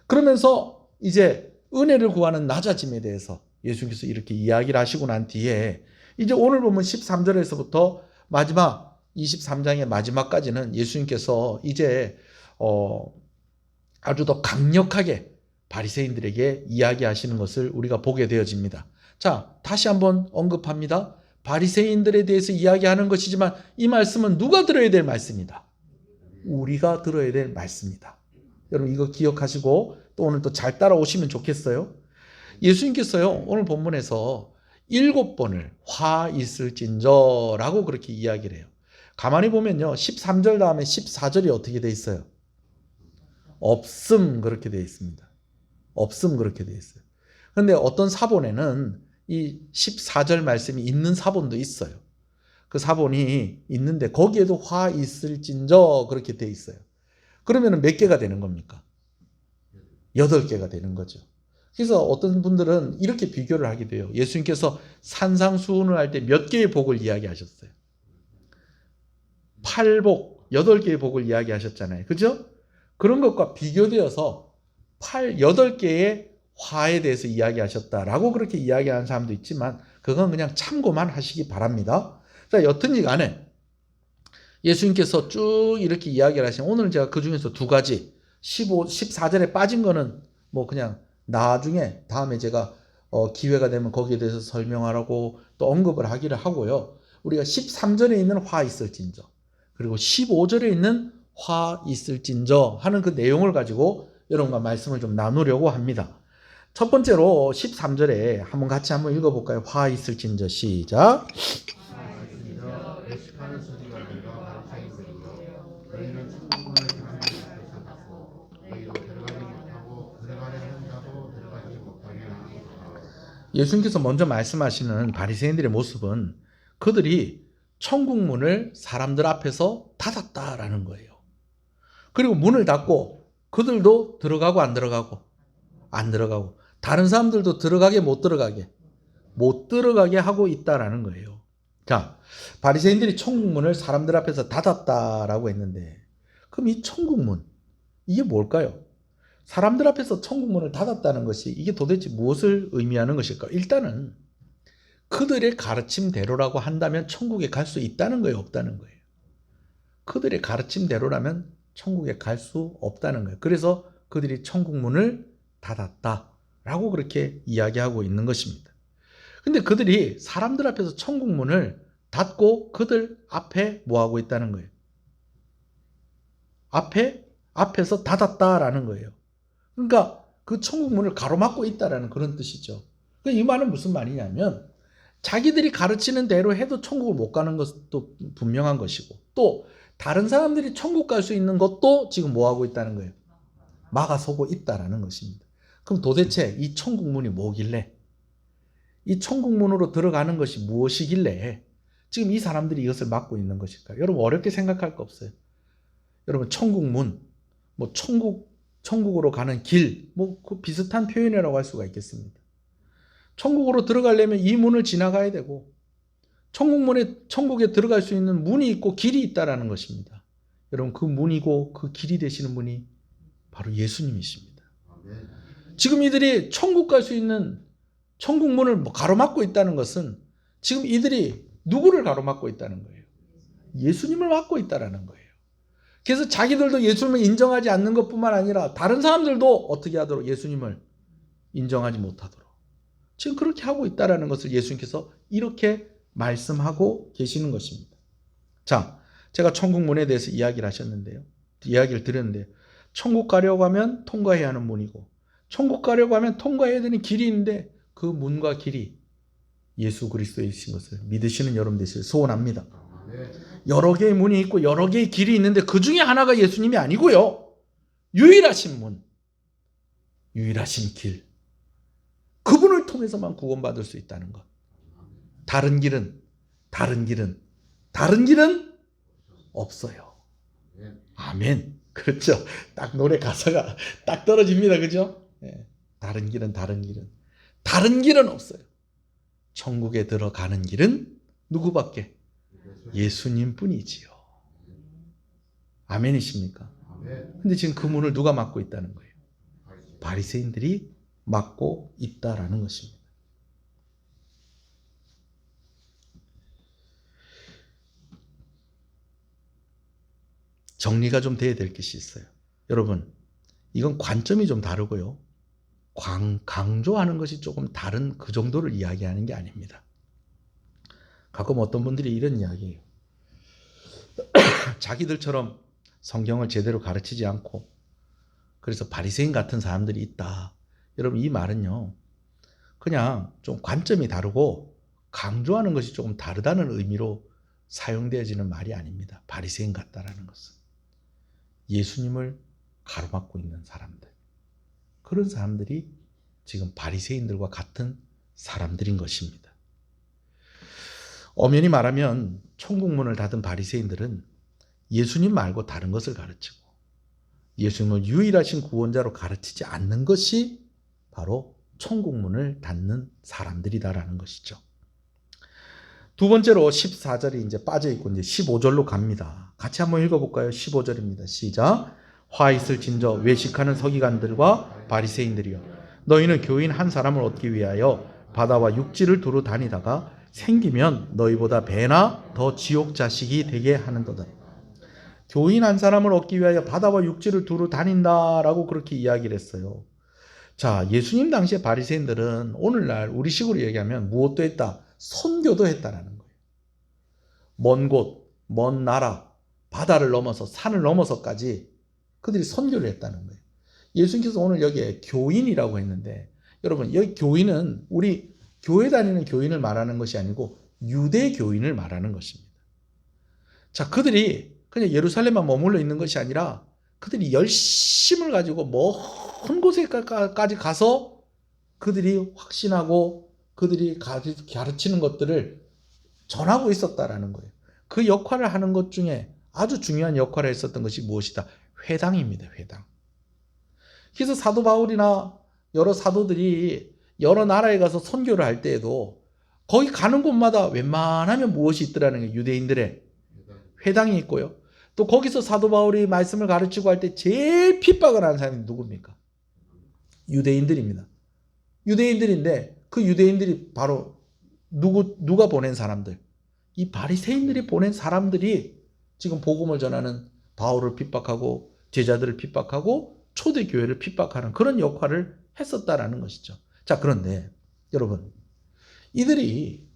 그러면서 이제 은혜를 구하는 낮아짐에 대해서 예수님께서 이렇게 이야기를 하시고 난 뒤에 이제 오늘 보면 13절에서부터 마지막 23장의 마지막까지는 예수님께서 이제 아주 더 강력하게 바리새인들에게 이야기하시는 것을 우리가 보게 되어집니다. 자, 다시 한번 언급합니다. 바리새인들에 대해서 이야기하는 것이지만 이 말씀은 누가 들어야 될 말씀이다? 우리가 들어야 될 말씀이다. 여러분, 이거 기억하시고 또 오늘 또 잘 따라오시면 좋겠어요. 예수님께서요, 오늘 본문에서 7번을 화 있을진저 라고 그렇게 이야기를 해요. 가만히 보면요, 13절 다음에 14절이 어떻게 돼 있어요? 없음 그렇게 돼 있습니다. 없음 그렇게 돼 있어요. 그런데 어떤 사본에는 이 14절 말씀이 있는 사본도 있어요. 그 사본이 있는데 거기에도 화 있을진저 그렇게 돼 있어요. 그러면 몇 개가 되는 겁니까? 8개가 되는 거죠. 그래서 어떤 분들은 이렇게 비교를 하게 돼요. 예수님께서 산상수훈을 할 때 몇 개의 복을 이야기하셨어요? 8복, 8개의 복을 이야기하셨잖아요. 그죠? 그런 것과 비교되어서 8개의 화에 대해서 이야기하셨다라고 그렇게 이야기하는 사람도 있지만 그건 그냥 참고만 하시기 바랍니다. 자, 여튼지 간에 예수님께서 쭉 이렇게 이야기를 하시면 오늘 제가 그 중에서 2가지 14절에 빠진 거는 그냥 나중에 다음에 제가 기회가 되면 거기에 대해서 설명하라고 또 언급을 하기를 하고요. 우리가 13절에 있는 화 있을진저 그리고 15절에 있는 화 있을진저 하는 그 내용을 가지고 여러분과 말씀을 좀 나누려고 합니다. 첫 번째로 13절에 같이 한번 읽어볼까요? 화 있을진저 시작. 예수님께서 먼저 말씀하시는 바리새인들의 모습은 그들이 천국 문을 사람들 앞에서 닫았다라는 거예요. 그리고 문을 닫고 그들도 들어가고 안 들어가고 안 들어가고, 다른 사람들도 들어가게 못 들어가게 하고 있다라는 거예요. 자, 바리새인들이 천국문을 사람들 앞에서 닫았다라고 했는데, 그럼 이 천국문, 이게 뭘까요? 사람들 앞에서 천국문을 닫았다는 것이 이게 도대체 무엇을 의미하는 것일까? 일단은 그들의 가르침대로라고 한다면 천국에 갈 수 있다는 거예요, 없다는 거예요? 그들의 가르침대로라면 천국에 갈 수 없다는 거예요. 그래서 그들이 천국문을 닫았다라고 그렇게 이야기하고 있는 것입니다. 근데 그들이 사람들 앞에서 천국문을 닫고 그들 앞에 뭐 하고 있다는 거예요? 앞에서 닫았다라는 거예요. 그러니까 그 천국문을 가로막고 있다라는 그런 뜻이죠. 이 말은 무슨 말이냐면 자기들이 가르치는 대로 해도 천국을 못 가는 것도 분명한 것이고, 또 다른 사람들이 천국 갈 수 있는 것도 지금 뭐 하고 있다는 거예요? 막아서고 있다라는 것입니다. 그럼 도대체 이 천국문이 뭐길래, 이 천국문으로 들어가는 것이 무엇이길래 지금 이 사람들이 이것을 막고 있는 것일까요? 여러분 어렵게 생각할 거 없어요. 여러분 천국문, 뭐 천국으로 가는 길, 뭐 그 비슷한 표현이라고 할 수가 있겠습니다. 천국으로 들어가려면 이 문을 지나가야 되고, 천국에 들어갈 수 있는 문이 있고 길이 있다라는 것입니다. 여러분 그 문이고 그 길이 되시는 분이 바로 예수님이십니다. 지금 이들이 천국 갈 수 있는 천국문을 가로막고 있다는 것은 지금 이들이 누구를 가로막고 있다는 거예요? 예수님을 막고 있다는 거예요. 그래서 자기들도 예수님을 인정하지 않는 것뿐만 아니라 다른 사람들도 어떻게 하도록 예수님을 인정하지 못하도록 지금 그렇게 하고 있다는 것을 예수님께서 이렇게 말씀하고 계시는 것입니다. 자, 제가 천국문에 대해서 이야기를 드렸는데요. 천국 가려고 하면 통과해야 하는 문이고, 천국 가려고 하면 통과해야 되는 길이 있는데 그 문과 길이 예수 그리스도이신 것을 믿으시는 여러분 되시길 소원합니다. 여러 개의 문이 있고 여러 개의 길이 있는데 그 중에 하나가 예수님이 아니고요, 유일하신 문, 유일하신 길, 그분을 통해서만 구원받을 수 있다는 것. 다른 길은 없어요. 아멘. 그렇죠. 딱 노래 가사가 딱 떨어집니다. 그죠? 다른 길은 없어요. 천국에 들어가는 길은 누구밖에? 예수님 뿐이지요. 아멘이십니까? 근데 지금 그 문을 누가 막고 있다는 거예요? 바리새인들이 막고 있다라는 것입니다. 정리가 좀 돼야 될 것이 있어요. 여러분, 이건 관점이 좀 다르고요, 강조하는 것이 조금 다른 그 정도를 이야기하는 게 아닙니다. 가끔 어떤 분들이 이런 이야기해요. 자기들처럼 성경을 제대로 가르치지 않고 그래서 바리새인 같은 사람들이 있다. 여러분 이 말은요, 그냥 좀 관점이 다르고 강조하는 것이 조금 다르다는 의미로 사용되어지는 말이 아닙니다. 바리새인 같다라는 것은 예수님을 가로막고 있는 사람들, 그런 사람들이 지금 바리새인들과 같은 사람들인 것입니다. 엄연히 말하면 천국문을 닫은 바리새인들은 예수님 말고 다른 것을 가르치고 예수님을 유일하신 구원자로 가르치지 않는 것이 바로 천국문을 닫는 사람들이다라는 것이죠. 두 번째로 14절이 이제 빠져있고 이제 15절로 갑니다. 같이 한번 읽어볼까요? 15절입니다. 시작. 화 있을 진저 외식하는 서기관들과 바리새인들이여, 너희는 교인 한 사람을 얻기 위하여 바다와 육지를 두루 다니다가 생기면 너희보다 배나 더 지옥 자식이 되게 하는도다. 교인 한 사람을 얻기 위하여 바다와 육지를 두루 다닌다라고 그렇게 이야기를 했어요. 자, 예수님 당시에 바리새인들은 오늘날 우리식으로 얘기하면 무엇도 했다? 선교도 했다라는 거예요. 먼 곳, 먼 나라, 바다를 넘어서 산을 넘어서까지 그들이 선교를 했다는 거예요. 예수님께서 오늘 여기에 교인이라고 했는데, 여러분 여기 교인은 우리 교회 다니는 교인을 말하는 것이 아니고 유대 교인을 말하는 것입니다. 자, 그들이 그냥 예루살렘만 머물러 있는 것이 아니라 그들이 열심을 가지고 먼 곳에까지 가서 그들이 확신하고 그들이 가르치는 것들을 전하고 있었다라는 거예요. 그 역할을 하는 것 중에 아주 중요한 역할을 했었던 것이 무엇이다? 회당입니다. 회당. 그래서 사도 바울이나 여러 사도들이 여러 나라에 가서 선교를 할 때에도 거기 가는 곳마다 웬만하면 무엇이 있더라는 게 유대인들의 회당이 있고요. 또 거기서 사도 바울이 말씀을 가르치고 할 때 제일 핍박을 하는 사람이 누굽니까? 유대인들입니다. 유대인들인데 그 유대인들이 바로 누가 보낸 사람들? 이 바리새인들이 보낸 사람들이 지금 복음을 전하는 바울을 핍박하고 제자들을 핍박하고 초대교회를 핍박하는 그런 역할을 했었다라는 것이죠. 자, 그런데 여러분, 이들이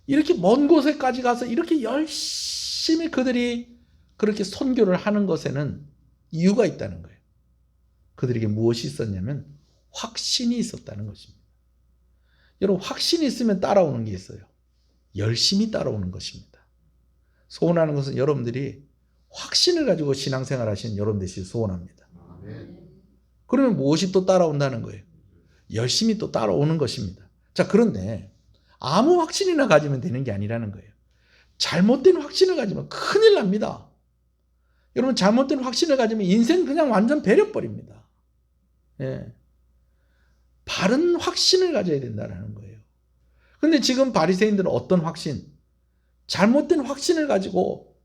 이렇게 먼 곳에까지 가서 이렇게 열심히 그들이 그렇게 선교를 하는 것에는 이유가 있다는 거예요. 그들에게 무엇이 있었냐면 확신이 있었다는 것입니다. 여러분, 확신이 있으면 따라오는 게 있어요. 열심히 따라오는 것입니다. 소원하는 것은 여러분들이 확신을 가지고 신앙생활 하시는 여러분 되시길 소원합니다. 그러면 무엇이 또 따라온다는 거예요? 열심히 또 따라오는 것입니다. 자, 그런데 아무 확신이나 가지면 되는 게 아니라는 거예요. 잘못된 확신을 가지면 큰일 납니다. 여러분, 잘못된 확신을 가지면 인생 그냥 완전 배려버립니다. 예. 바른 확신을 가져야 된다는 거예요. 근데 지금 바리새인들은 어떤 확신? 잘못된 확신을 가지고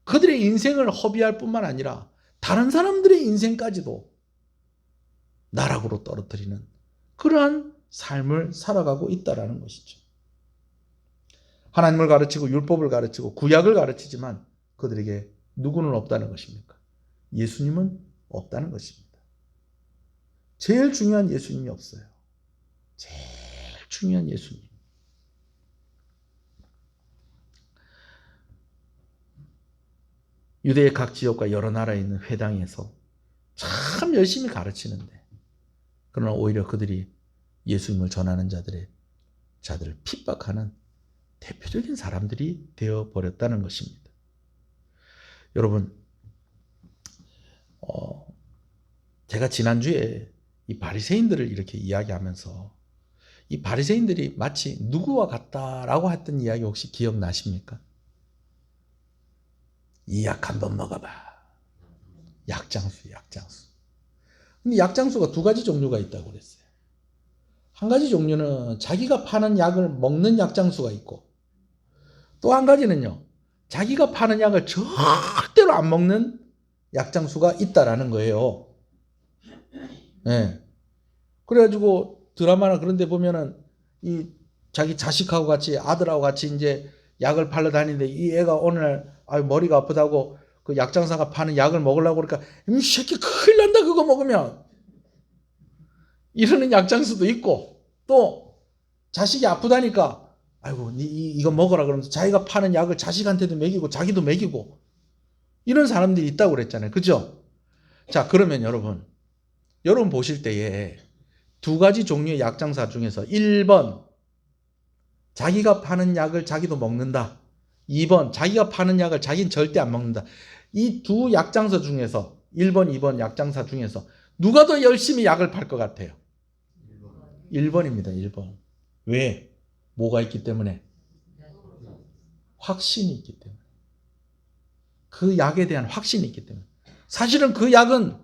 그들의 인생을 허비할 뿐만 아니라 다른 사람들의 인생까지도 나락으로 떨어뜨리는 그러한 삶을 살아가고 있다는 것이죠. 하나님을 가르치고 율법을 가르치고 구약을 가르치지만 그들에게 누구는 없다는 것입니까? 예수님은 없다는 것입니다. 제일 중요한 예수님이 없어요. 제일 중요한 예수님. 유대의 각 지역과 여러 나라에 있는 회당에서 참 열심히 가르치는데 그러나 오히려 그들이 예수님을 전하는 자들을 핍박하는 대표적인 사람들이 되어버렸다는 것입니다. 여러분, 제가 지난주에 이 바리새인들을 이렇게 이야기하면서 이 바리새인들이 마치 누구와 같다라고 했던 이야기 혹시 기억나십니까? 이 약 한번 먹어봐. 약장수. 근데 약장수가 두 가지 종류가 있다고 그랬어요. 한 가지 종류는 자기가 파는 약을 먹는 약장수가 있고 또 한 가지는요, 자기가 파는 약을 절대로 안 먹는 약장수가 있다라는 거예요. 네. 그래가지고 드라마나 그런 데 보면은 이 자기 자식하고 같이 아들하고 같이 이제 약을 팔러 다니는데 이 애가 어느 날 머리가 아프다고 그 약장사가 파는 약을 먹으려고 그러니까 이 새끼 큰일 난다 그거 먹으면 이러는 약장수도 있고 또 자식이 아프다니까 아이고 이거 먹어라 그러면서 자기가 파는 약을 자식한테도 먹이고 자기도 먹이고 이런 사람들이 있다고 그랬잖아요. 그죠? 자, 그러면 여러분 보실 때에 두 가지 종류의 약장사 중에서 1번 자기가 파는 약을 자기도 먹는다. 2번 자기가 파는 약을 자기는 절대 안 먹는다. 이 두 약장사 중에서 1번, 2번 약장사 중에서 누가 더 열심히 약을 팔 것 같아요? 1번입니다. 1번. 왜? 뭐가 있기 때문에? 확신이 있기 때문에. 그 약에 대한 확신이 있기 때문에. 사실은 그 약은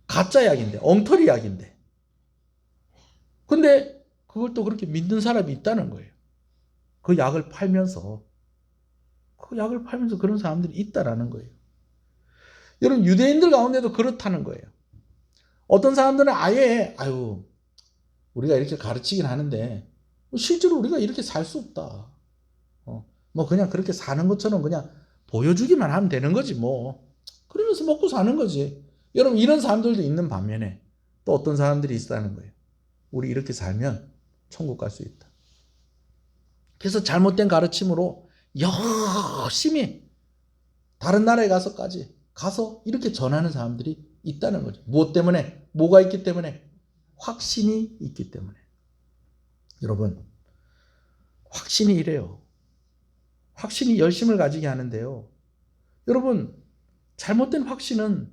가짜 약인데, 엉터리 약인데. 근데 그걸 또 그렇게 믿는 사람이 있다는 거예요. 그 약을 팔면서 그런 사람들이 있다라는 거예요. 여러분, 유대인들 가운데도 그렇다는 거예요. 어떤 사람들은 아예 우리가 이렇게 가르치긴 하는데 실제로 우리가 이렇게 살 수 없다. 뭐 그냥 그렇게 사는 것처럼 그냥 보여주기만 하면 되는 거지 뭐. 그러면서 먹고 사는 거지. 여러분, 이런 사람들도 있는 반면에 또 어떤 사람들이 있다는 거예요. 우리 이렇게 살면 천국 갈 수 있다. 그래서 잘못된 가르침으로 열심히 다른 나라에 가서 이렇게 전하는 사람들이 있다는 거죠. 무엇 때문에? 뭐가 있기 때문에? 확신이 있기 때문에. 여러분, 확신이 이래요. 확신이 열심을 가지게 하는데요. 여러분, 잘못된 확신은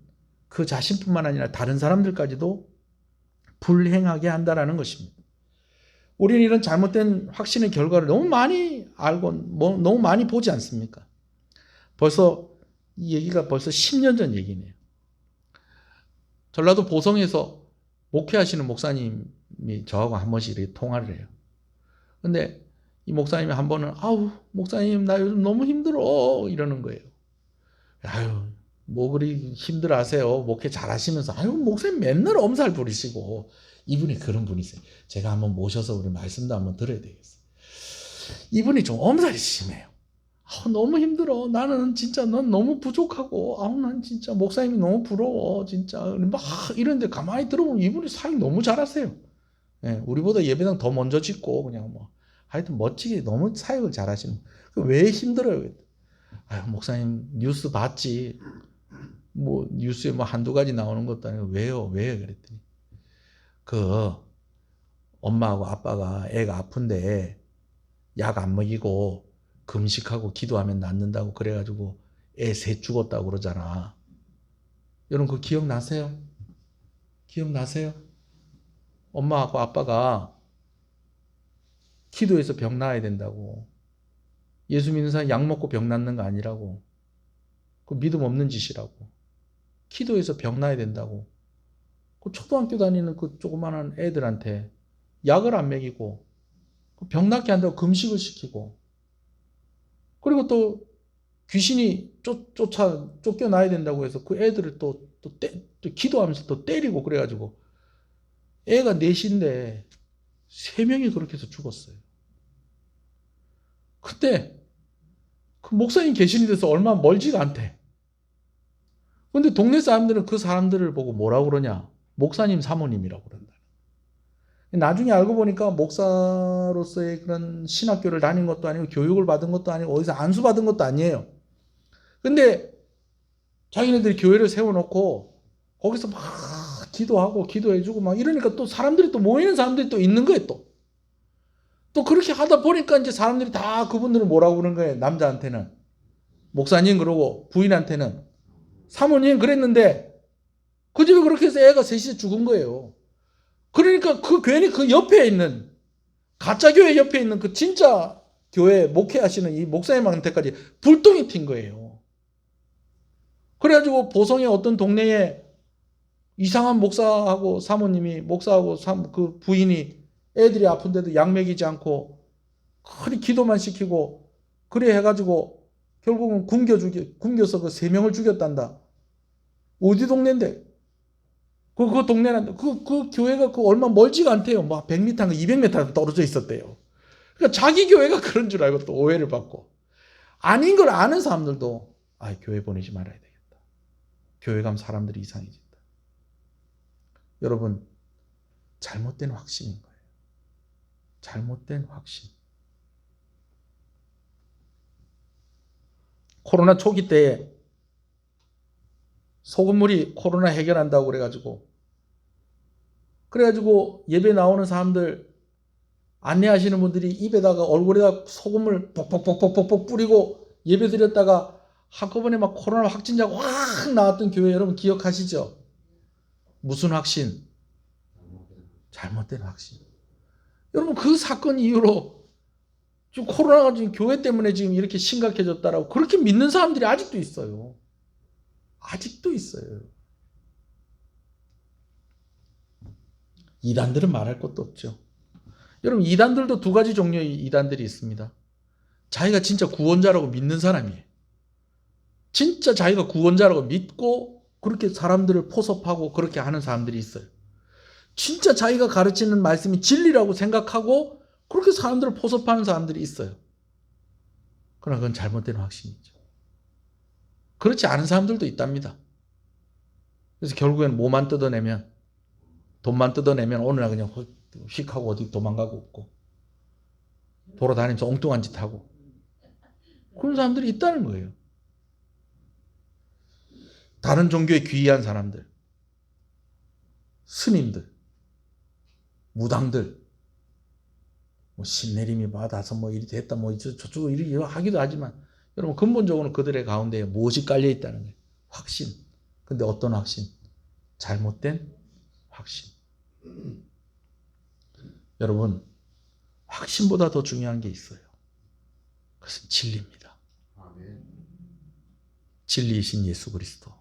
그 자신뿐만 아니라 다른 사람들까지도 불행하게 한다라는 것입니다. 우리는 이런 잘못된 확신의 결과를 너무 많이 알고 너무 많이 보지 않습니까? 이 얘기가 벌써 10년 전 얘기네요. 전라도 보성에서 목회하시는 목사님이 저하고 한 번씩 이렇게 통화를 해요. 근데 이 목사님이 한 번은 아우 목사님 나 요즘 너무 힘들어 이러는 거예요. 아유 뭐 그리 힘들어 하세요. 목회 잘 하시면서 아유 목사님 맨날 엄살 부리시고. 이분이 그런 분이세요. 제가 한번 모셔서 우리 말씀도 한번 들어야 되겠어요. 이분이 좀 엄살이 심해요. 너무 힘들어. 나는 진짜 넌 너무 부족하고 난 진짜 목사님이 너무 부러워. 진짜 막 이런데 가만히 들어보면 이분이 사역 너무 잘하세요. 예, 우리보다 예배당 더 먼저 짓고 그냥 뭐 하여튼 멋지게 너무 사역을 잘하시는. 왜 힘들어요? 아유 목사님 뉴스 봤지. 뭐 뉴스에 뭐 한두 가지 나오는 것도 아니고 왜요? 왜 그랬더니 그 엄마하고 아빠가 애가 아픈데 약 안 먹이고 금식하고 기도하면 낫는다고 그래가지고 애 셋 죽었다고 그러잖아. 여러분 그거 기억나세요? 기억나세요? 엄마하고 아빠가 기도해서 병 나아야 된다고. 예수 믿는 사람 약 먹고 병 낫는 거 아니라고. 그 믿음 없는 짓이라고. 기도해서 병 나아야 된다고. 그 초등학교 다니는 그 조그마한 애들한테 약을 안 먹이고 병 낫게 한다고 금식을 시키고 그리고 또 귀신이 쫓겨나야 된다고 해서 그 애들을 또 기도하면서 또 때리고 그래가지고 애가 넷인데 3명이 그렇게 해서 죽었어요. 근데 그 목사님 계시는 데서 얼마 멀지가 않대. 근데 동네 사람들은 그 사람들을 보고 뭐라고 그러냐? 목사님 사모님이라고 그런다. 나중에 알고 보니까 목사로서의 그런 신학교를 다닌 것도 아니고 교육을 받은 것도 아니고 어디서 안수 받은 것도 아니에요. 근데 자기네들이 교회를 세워놓고 거기서 막 기도하고 기도해주고 막 이러니까 또 사람들이 또 모이는 사람들이 또 있는 거예요. 또 그렇게 하다 보니까 이제 사람들이 다 그분들을 뭐라고 그러는 거예요. 남자한테는 목사님 그러고 부인한테는 사모님 그랬는데 그 집에 그렇게 해서 애가 셋이 죽은 거예요. 그러니까 그 괜히 그 옆에 있는 가짜 교회 옆에 있는 그 진짜 교회 목회하시는 이 목사님한테까지 불똥이 튄 거예요. 그래가지고 보성의 어떤 동네에 이상한 목사하고 사모님이 목사하고 그 부인이 애들이 아픈데도 약 먹이지 않고 그리 기도만 시키고 그래 해가지고 결국은 굶겨서 그 3명을 죽였단다. 어디 동네인데? 그 동네는 그 교회가 그 얼마 멀지가 않대요. 막 100m, 200m 떨어져 있었대요. 그러니까 자기 교회가 그런 줄 알고 또 오해를 받고 아닌 걸 아는 사람들도 교회 보내지 말아야 되겠다. 교회 가면 사람들이 이상해진다. 여러분 잘못된 확신인 거예요. 잘못된 확신. 코로나 초기 때에 소금물이 코로나 해결한다고 그래가지고 예배 나오는 사람들 안내하시는 분들이 입에다가 얼굴에다 소금을 뻑뻑뻑뻑뻑 뿌리고 예배 드렸다가 한꺼번에 막 코로나 확진자가 확 나왔던 교회 여러분 기억하시죠? 무슨 확신? 잘못된 확신. 여러분 그 사건 이후로 지금 코로나가 지금 교회 때문에 지금 이렇게 심각해졌다라고 그렇게 믿는 사람들이 아직도 있어요. 아직도 있어요. 이단들은 말할 것도 없죠. 여러분 이단들도 2가지 종류의 이단들이 있습니다. 자기가 진짜 구원자라고 믿는 사람이에요. 진짜 자기가 구원자라고 믿고 그렇게 사람들을 포섭하고 그렇게 하는 사람들이 있어요. 진짜 자기가 가르치는 말씀이 진리라고 생각하고 그렇게 사람들을 포섭하는 사람들이 있어요. 그러나 그건 잘못된 확신이죠. 그렇지 않은 사람들도 있답니다. 그래서 결국엔 뭐만 뜯어내면 돈만 뜯어내면 어느 날 그냥 휙 하고 어디 도망가고 없고 돌아다니면서 엉뚱한 짓 하고 그런 사람들이 있다는 거예요. 다른 종교에 귀의한 사람들, 스님들, 무당들, 뭐 신내림이 받아서 뭐 이리 됐다 뭐 저쪽 이리 하기도 하지만 여러분 근본적으로 그들의 가운데 무엇이 깔려 있다는 거예요. 확신. 근데 어떤 확신? 잘못된 확신. 여러분 확신보다 더 중요한 게 있어요. 그것은 진리입니다. 진리이신 예수 그리스도.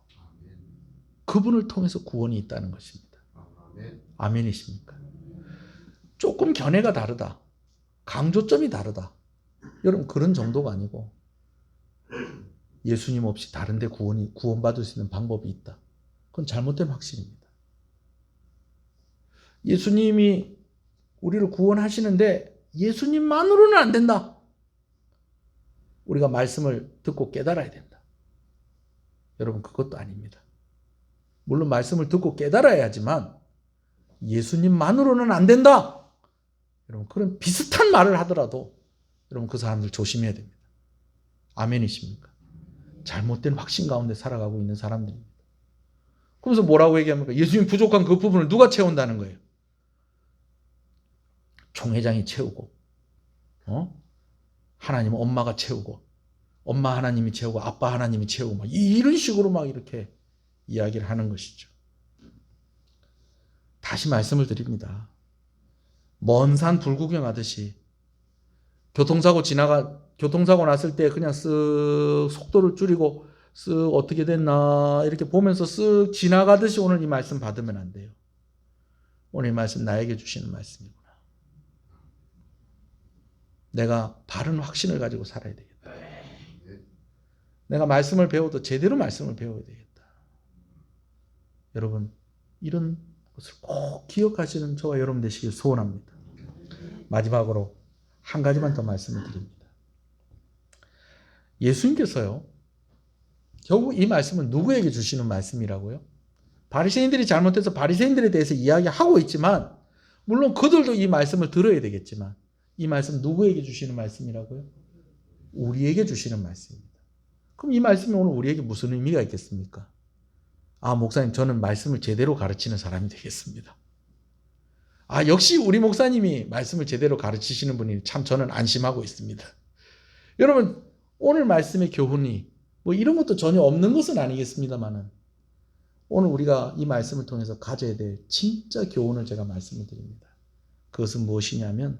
그분을 통해서 구원이 있다는 것입니다. 아멘이십니까? 조금 견해가 다르다. 강조점이 다르다. 여러분 그런 정도가 아니고 예수님 없이 다른 데 구원받을 수 있는 방법이 있다. 그건 잘못된 확신입니다. 예수님이 우리를 구원하시는데 예수님만으로는 안 된다. 우리가 말씀을 듣고 깨달아야 된다. 여러분 그것도 아닙니다. 물론 말씀을 듣고 깨달아야 하지만 예수님만으로는 안 된다. 여러분 그런 비슷한 말을 하더라도 여러분 그 사람들 조심해야 됩니다. 아멘이십니까? 잘못된 확신 가운데 살아가고 있는 사람들입니다. 그러면서 뭐라고 얘기합니까? 예수님 부족한 그 부분을 누가 채운다는 거예요? 총회장이 채우고 하나님 엄마가 채우고 엄마 하나님이 채우고 아빠 하나님이 채우고 막 이런 식으로 막 이렇게 이야기를 하는 것이죠. 다시 말씀을 드립니다. 먼 산 불구경하듯이 교통사고 났을 때 그냥 쓱 속도를 줄이고 쓱 어떻게 됐나 이렇게 보면서 쓱 지나가듯이 오늘 이 말씀 받으면 안 돼요. 오늘 이 말씀 나에게 주시는 말씀이구나. 내가 바른 확신을 가지고 살아야 되겠다. 내가 말씀을 배워도 제대로 말씀을 배워야 되겠다. 여러분 이런 것을 꼭 기억하시는 저와 여러분 되시길 소원합니다. 마지막으로 한 가지만 더 말씀을 드립니다. 예수님께서요 결국 이 말씀은 누구에게 주시는 말씀이라고요? 바리새인들이 잘못해서 바리새인들에 대해서 이야기하고 있지만 물론 그들도 이 말씀을 들어야 되겠지만 이 말씀 누구에게 주시는 말씀이라고요? 우리에게 주시는 말씀입니다. 그럼 이 말씀이 오늘 우리에게 무슨 의미가 있겠습니까? 아, 목사님 저는 말씀을 제대로 가르치는 사람이 되겠습니다. 아, 역시 우리 목사님이 말씀을 제대로 가르치시는 분이 참 저는 안심하고 있습니다. 여러분 오늘 말씀의 교훈이 뭐 이런 것도 전혀 없는 것은 아니겠습니다만은 오늘 우리가 이 말씀을 통해서 가져야 될 진짜 교훈을 제가 말씀을 드립니다. 그것은 무엇이냐면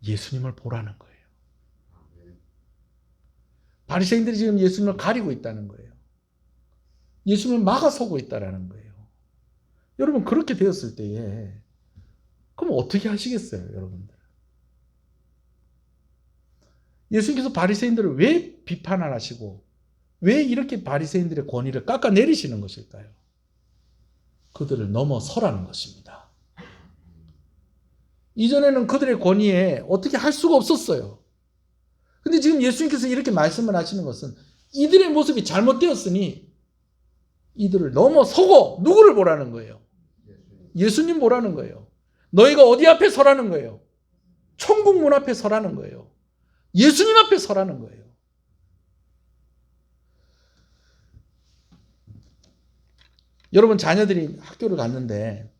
예수님을 보라는 거예요. 바리새인들이 지금 예수님을 가리고 있다는 거예요. 예수님을 막아서고 있다는 거예요. 여러분 그렇게 되었을 때에 그럼 어떻게 하시겠어요, 여러분들? 예수님께서 바리새인들을 왜 비판을 하시고 왜 이렇게 바리새인들의 권위를 깎아내리시는 것일까요? 그들을 넘어서라는 것입니다. 이전에는 그들의 권위에 어떻게 할 수가 없었어요. 근데 지금 예수님께서 이렇게 말씀을 하시는 것은 이들의 모습이 잘못되었으니 이들을 넘어서고 누구를 보라는 거예요? 예수님 보라는 거예요. 너희가 어디 앞에 서라는 거예요? 천국 문 앞에 서라는 거예요. 예수님 앞에 서라는 거예요. 여러분 자녀들이 학교를 갔는데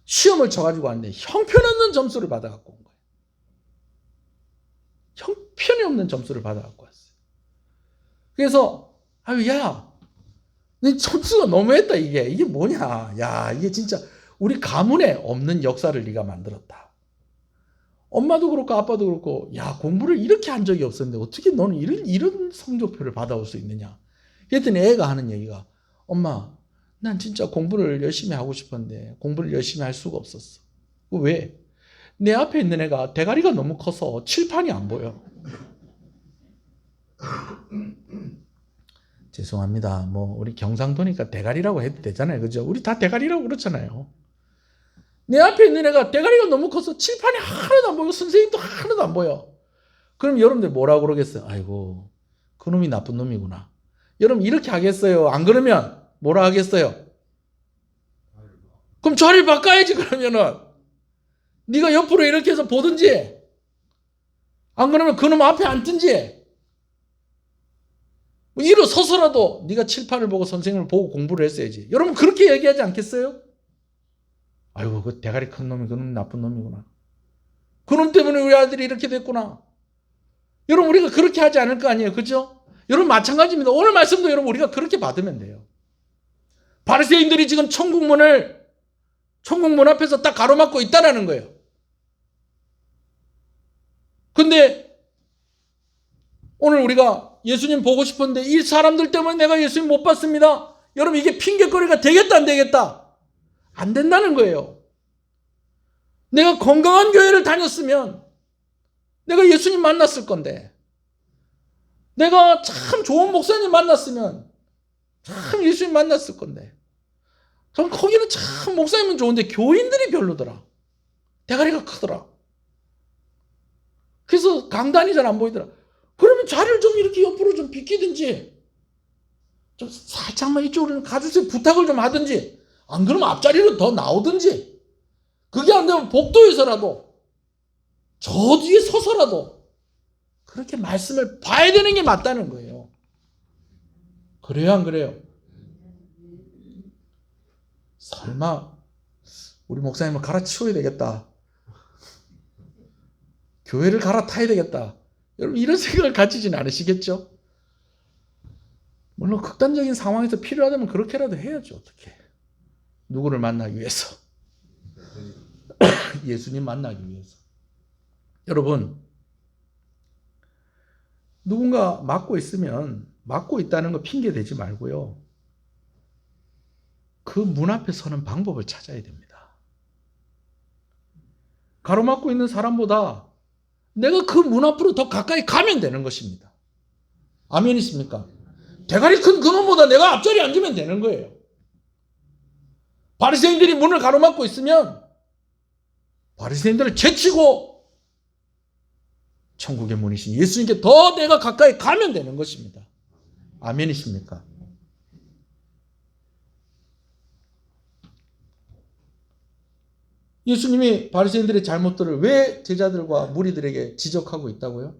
시험을 쳐가지고 왔는데 형편없는 점수를 받아갖고 온 거예요. 형편이 없는 점수를 받아갖고 왔어요. 그래서 아유 야, 너 점수가 너무했다 이게 뭐냐? 야 이게 진짜 우리 가문에 없는 역사를 네가 만들었다. 엄마도 그렇고 아빠도 그렇고 야 공부를 이렇게 한 적이 없었는데 어떻게 너는 이런 성적표를 받아올 수 있느냐? 그랬더니 애가 하는 얘기가 엄마 난 진짜 공부를 열심히 하고 싶었는데 공부를 열심히 할 수가 없었어. 왜? 내 앞에 있는 애가 대가리가 너무 커서 칠판이 안 보여. 죄송합니다. 뭐 우리 경상도니까 대가리라고 해도 되잖아요. 그죠? 우리 다 대가리라고 그렇잖아요. 내 앞에 있는 애가 대가리가 너무 커서 칠판이 하나도 안 보이고 선생님도 하나도 안 보여. 그럼 여러분들 뭐라고 그러겠어요? 아이고 그놈이 나쁜 놈이구나. 여러분 이렇게 하겠어요? 안 그러면 뭐라 하겠어요? 그럼 자리를 바꿔야지. 그러면은 네가 옆으로 이렇게 해서 보든지 안 그러면 그놈 앞에 앉든지 뭐 일어서서라도 네가 칠판을 보고 선생님을 보고 공부를 했어야지. 여러분 그렇게 얘기하지 않겠어요? 아이고 그 대가리 큰 놈이 그놈 나쁜 놈이구나. 그놈 때문에 우리 아들이 이렇게 됐구나. 여러분 우리가 그렇게 하지 않을 거 아니에요. 그죠? 여러분 마찬가지입니다. 오늘 말씀도 여러분 우리가 그렇게 받으면 돼요. 바리새인들이 지금 천국 문 앞에서 딱 가로막고 있다라는 거예요. 근데 오늘 우리가 예수님 보고 싶은데 이 사람들 때문에 내가 예수님 못 봤습니다. 여러분 이게 핑계거리가 되겠다 안 되겠다? 안 된다는 거예요. 내가 건강한 교회를 다녔으면 내가 예수님 만났을 건데, 내가 참 좋은 목사님 만났으면 참 예수님 만났을 건데, 전 거기는 참 목사님은 좋은데 교인들이 별로더라. 대가리가 크더라. 그래서 강단이 잘 안 보이더라. 그러면 자리를 좀 이렇게 옆으로 좀 비키든지, 좀 살짝만 이쪽으로 가주세요 부탁을 좀 하든지, 안 그러면 앞자리로 더 나오든지, 그게 안 되면 복도에서라도 저 뒤에 서서라도 그렇게 말씀을 봐야 되는 게 맞다는 거예요. 그래요 안 그래요? 설마 우리 목사님을 갈아치워야 되겠다, 교회를 갈아타야 되겠다, 여러분 이런 생각을 가지진 않으시겠죠? 물론 극단적인 상황에서 필요하다면 그렇게라도 해야죠. 어떻게? 누구를 만나기 위해서? 예수님 만나기 위해서. 여러분, 누군가 맡고 있으면 맡고 있다는 거 핑계 대지 말고요, 그 문 앞에 서는 방법을 찾아야 됩니다. 가로막고 있는 사람보다 내가 그 문 앞으로 더 가까이 가면 되는 것입니다. 아멘이십니까? 대가리 큰 그놈보다 내가 앞자리에 앉으면 되는 거예요. 바리새인들이 문을 가로막고 있으면 바리새인들을 제치고 천국의 문이신 예수님께 더 내가 가까이 가면 되는 것입니다. 아멘이십니까? 예수님이 바리새인들의 잘못들을 왜 제자들과 무리들에게 지적하고 있다고요?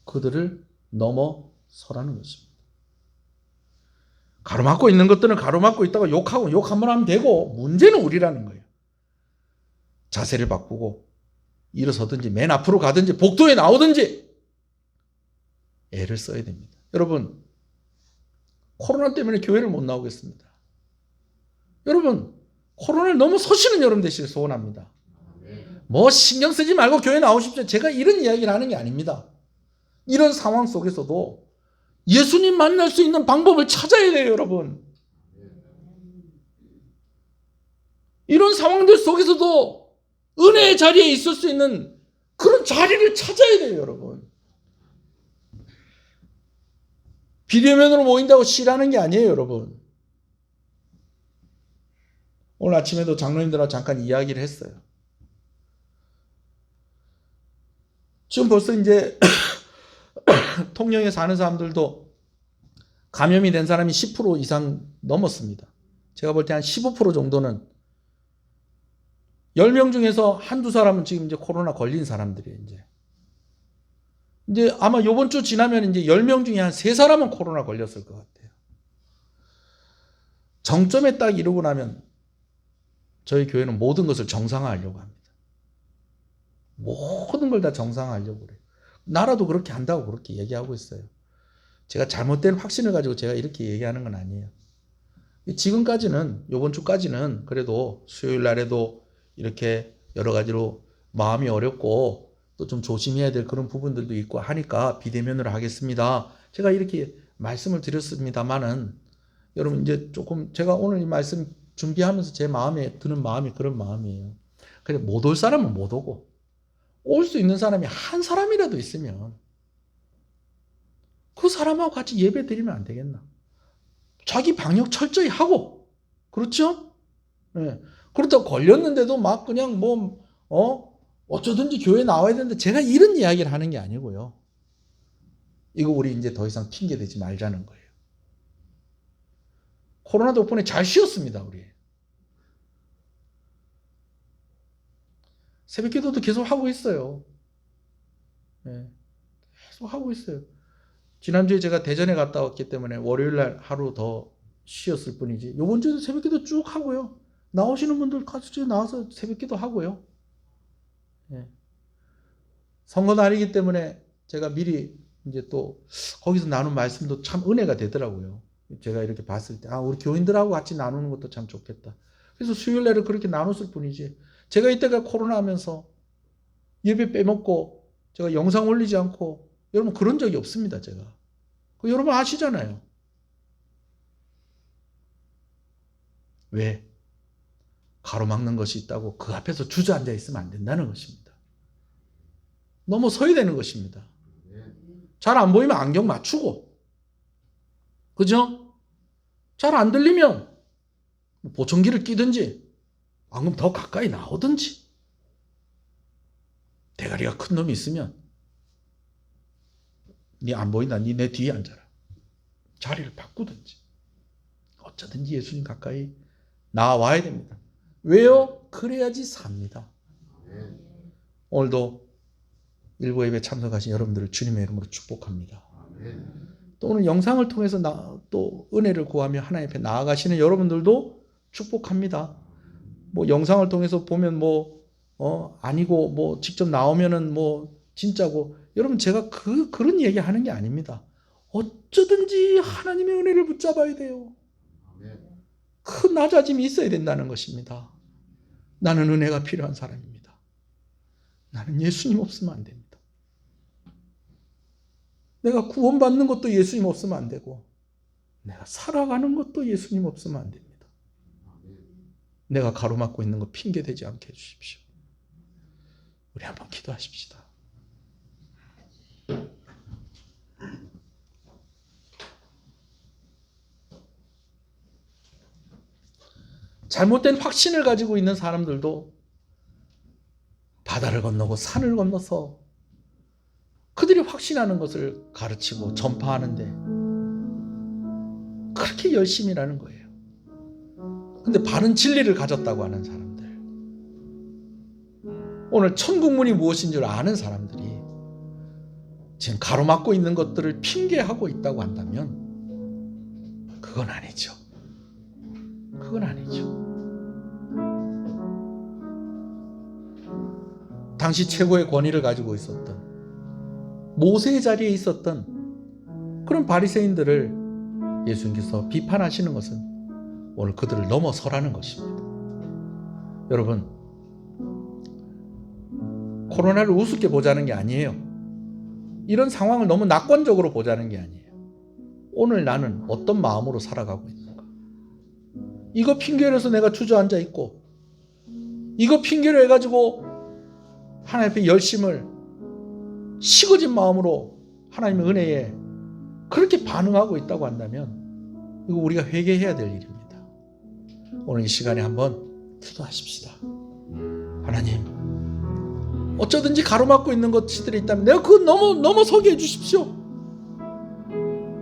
그들을 넘어서라는 것입니다. 가로막고 있는 것들은 가로막고 있다고 욕하고 욕 한번 하면 되고, 문제는 우리라는 거예요. 자세를 바꾸고 일어서든지 맨 앞으로 가든지 복도에 나오든지 애를 써야 됩니다. 여러분, 코로나 때문에 교회를 못 나오겠습니다. 여러분, 코로나를 넘어서시는 여러분 되시길 소원합니다. 뭐 신경 쓰지 말고 교회 나오십시오, 제가 이런 이야기를 하는 게 아닙니다. 이런 상황 속에서도 예수님 만날 수 있는 방법을 찾아야 돼요, 여러분. 이런 상황들 속에서도 은혜의 자리에 있을 수 있는 그런 자리를 찾아야 돼요, 여러분. 비대면으로 모인다고 싫어하는 게 아니에요, 여러분. 오늘 아침에도 장로님들하고 잠깐 이야기를 했어요. 지금 벌써 이제 통영에 사는 사람들도 감염이 된 사람이 10% 이상 넘었습니다. 제가 볼 때 한 15% 정도는 10명 중에서 한두 사람은 지금 이제 코로나 걸린 사람들이에요. 이제 아마 이번 주 지나면 이제 10명 중에 한 3사람은 코로나 걸렸을 것 같아요. 정점에 딱 이르고 나면 저희 교회는 모든 것을 정상화하려고 합니다. 모든 걸 다 정상화하려고 그래요. 나라도 그렇게 한다고 그렇게 얘기하고 있어요. 제가 잘못된 확신을 가지고 제가 이렇게 얘기하는 건 아니에요. 지금까지는, 이번 주까지는 그래도 수요일 날에도 이렇게 여러 가지로 마음이 어렵고 또 좀 조심해야 될 그런 부분들도 있고 하니까 비대면으로 하겠습니다, 제가 이렇게 말씀을 드렸습니다만은, 여러분 이제 조금 제가 오늘 이 말씀 준비하면서 제 마음에 드는 마음이 그런 마음이에요. 그래, 못 올 사람은 못 오고 올 수 있는 사람이 한 사람이라도 있으면 그 사람하고 같이 예배 드리면 안 되겠나? 자기 방역 철저히 하고, 그렇죠? 네. 그렇다고 걸렸는데도 막 그냥 어쩌든지 교회 나와야 되는데, 제가 이런 이야기를 하는 게 아니고요. 이거 우리 이제 더 이상 핑계 대지 말자는 거예요. 코로나 덕분에 잘 쉬었습니다, 우리. 새벽 기도도 계속 하고 있어요. 네. 계속 하고 있어요. 지난주에 제가 대전에 갔다 왔기 때문에 월요일날 하루 더 쉬었을 뿐이지, 이번 주에도 새벽 기도 쭉 하고요. 나오시는 분들 같이 나와서 새벽 기도 하고요. 네. 선거 날이기 때문에 제가 미리 이제 또 거기서 나눈 말씀도 참 은혜가 되더라고요. 제가 이렇게 봤을 때, 우리 교인들하고 같이 나누는 것도 참 좋겠다. 그래서 수요일 날을 그렇게 나눴을 뿐이지, 제가 이때가 코로나 하면서 예배 빼먹고 제가 영상 올리지 않고 여러분 그런 적이 없습니다. 제가. 여러분 아시잖아요. 왜? 가로막는 것이 있다고 그 앞에서 주저앉아 있으면 안 된다는 것입니다. 넘어서야 되는 것입니다. 잘 안 보이면 안경 맞추고, 그죠? 잘 안 들리면 보청기를 끼든지, 안 그러면 더 가까이 나오든지, 대가리가 큰 놈이 있으면 니 안 보인다, 니 내 뒤에 앉아라. 자리를 바꾸든지 어쩌든지 예수님 가까이 나와야 됩니다. 왜요? 그래야지 삽니다. 오늘도 일부 예배 참석하신 여러분들을 주님의 이름으로 축복합니다. 또 오늘 영상을 통해서 또 은혜를 구하며 하나님 앞에 나아가시는 여러분들도 축복합니다. 뭐 영상을 통해서 보면 아니고 뭐 직접 나오면은 뭐 진짜고, 여러분 제가 그런 얘기 하는 게 아닙니다. 어쩌든지 하나님의 은혜를 붙잡아야 돼요. 그 낮아짐이 있어야 된다는 것입니다. 나는 은혜가 필요한 사람입니다. 나는 예수님 없으면 안 됩니다. 내가 구원받는 것도 예수님 없으면 안 되고, 내가 살아가는 것도 예수님 없으면 안 됩니다. 내가 가로막고 있는 거 핑계대지 않게 해주십시오. 우리 한번 기도하십시다. 잘못된 확신을 가지고 있는 사람들도 바다를 건너고 산을 건너서 그들이 확신하는 것을 가르치고 전파하는데 그렇게 열심히 일하는 거예요. 근데 바른 진리를 가졌다고 하는 사람들, 오늘 천국문이 무엇인 줄 아는 사람들이 지금 가로막고 있는 것들을 핑계하고 있다고 한다면 그건 아니죠. 그건 아니죠. 당시 최고의 권위를 가지고 있었던, 모세의 자리에 있었던 그런 바리새인들을 예수님께서 비판하시는 것은 오늘 그들을 넘어서라는 것입니다. 여러분, 코로나를 우습게 보자는 게 아니에요. 이런 상황을 너무 낙관적으로 보자는 게 아니에요. 오늘 나는 어떤 마음으로 살아가고 있는가? 이거 핑계로 해서 내가 주저앉아 있고, 이거 핑계로 해가지고 하나님 앞에 열심을 식어진 마음으로 하나님의 은혜에 그렇게 반응하고 있다고 한다면 이거 우리가 회개해야 될 일입니다. 오늘 이 시간에 한번 기도하십시다. 하나님, 어쩌든지 가로막고 있는 것들이 있다면 내가 그거 넘어서게 해주십시오.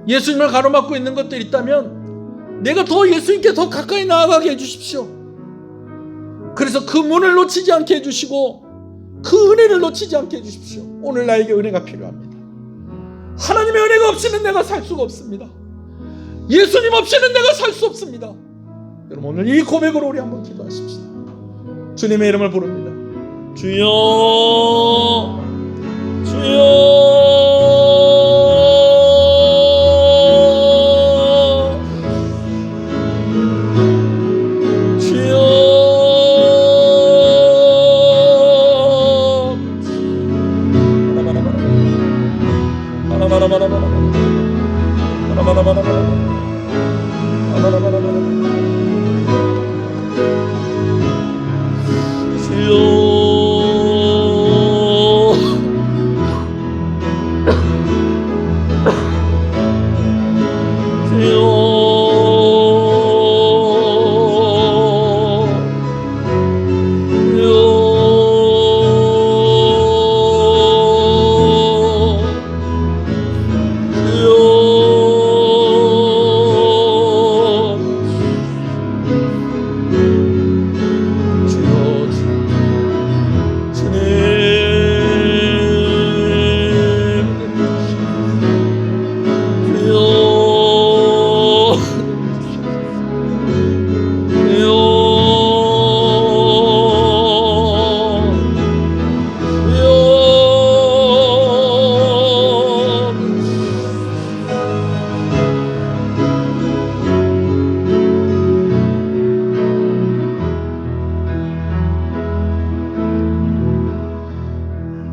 예수님을 가로막고 있는 것들이 있다면 내가 더 예수님께 더 가까이 나아가게 해주십시오. 그래서 그 문을 놓치지 않게 해주시고 그 은혜를 놓치지 않게 해주십시오. 오늘 나에게 은혜가 필요합니다. 하나님의 은혜가 없이는 내가 살 수가 없습니다. 예수님 없이는 내가 살 수 없습니다. 여러분, 오늘 이 고백으로 우리 한번 기도하십시다. 주님의 이름을 부릅니다. 주여, 주여.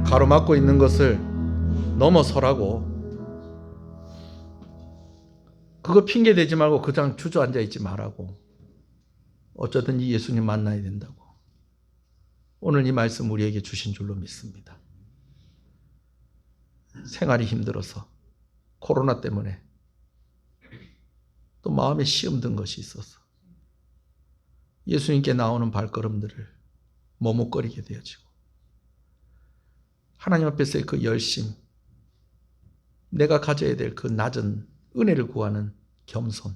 가로막고 있는 것을 넘어서라고. 그거 핑계 대지 말고 그냥 주저앉아 있지 말라고. 어쩌든지 예수님 만나야 된다고. 오늘 이 말씀 우리에게 주신 줄로 믿습니다. 생활이 힘들어서, 코로나 때문에, 또 마음에 시험 든 것이 있어서 예수님께 나오는 발걸음들을 머뭇거리게 되어지고, 하나님 앞에서의 그 열심, 내가 가져야 될 그 낮은 은혜를 구하는 겸손,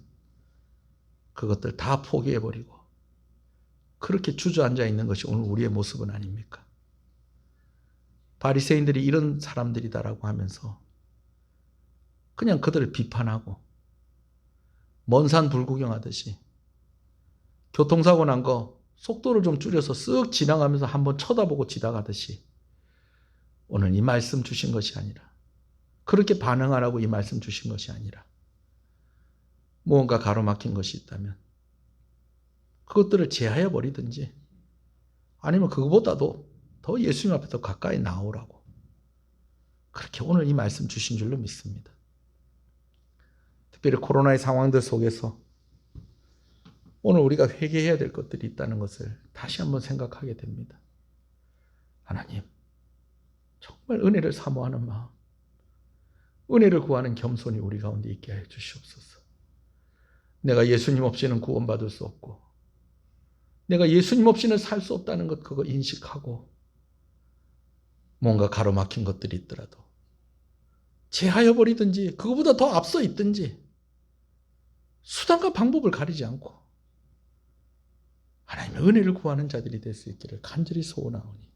그것들 다 포기해버리고 그렇게 주저앉아 있는 것이 오늘 우리의 모습은 아닙니까? 바리새인들이 이런 사람들이다라고 하면서 그냥 그들을 비판하고 먼 산 불구경하듯이 교통사고 난 거 속도를 좀 줄여서 쓱 지나가면서 한번 쳐다보고 지나가듯이 오늘 이 말씀 주신 것이 아니라, 그렇게 반응하라고 이 말씀 주신 것이 아니라, 무언가 가로막힌 것이 있다면 그것들을 제하여 버리든지, 아니면 그거보다도 더 예수님 앞에 더 가까이 나오라고, 그렇게 오늘 이 말씀 주신 줄로 믿습니다. 특별히 코로나의 상황들 속에서 오늘 우리가 회개해야 될 것들이 있다는 것을 다시 한번 생각하게 됩니다. 하나님, 정말 은혜를 사모하는 마음, 은혜를 구하는 겸손이 우리 가운데 있게 해 주시옵소서. 내가 예수님 없이는 구원받을 수 없고, 내가 예수님 없이는 살 수 없다는 것, 그거 인식하고, 뭔가 가로막힌 것들이 있더라도 제하여 버리든지, 그거보다 더 앞서 있든지, 수단과 방법을 가리지 않고 하나님의 은혜를 구하는 자들이 될 수 있기를 간절히 소원하오니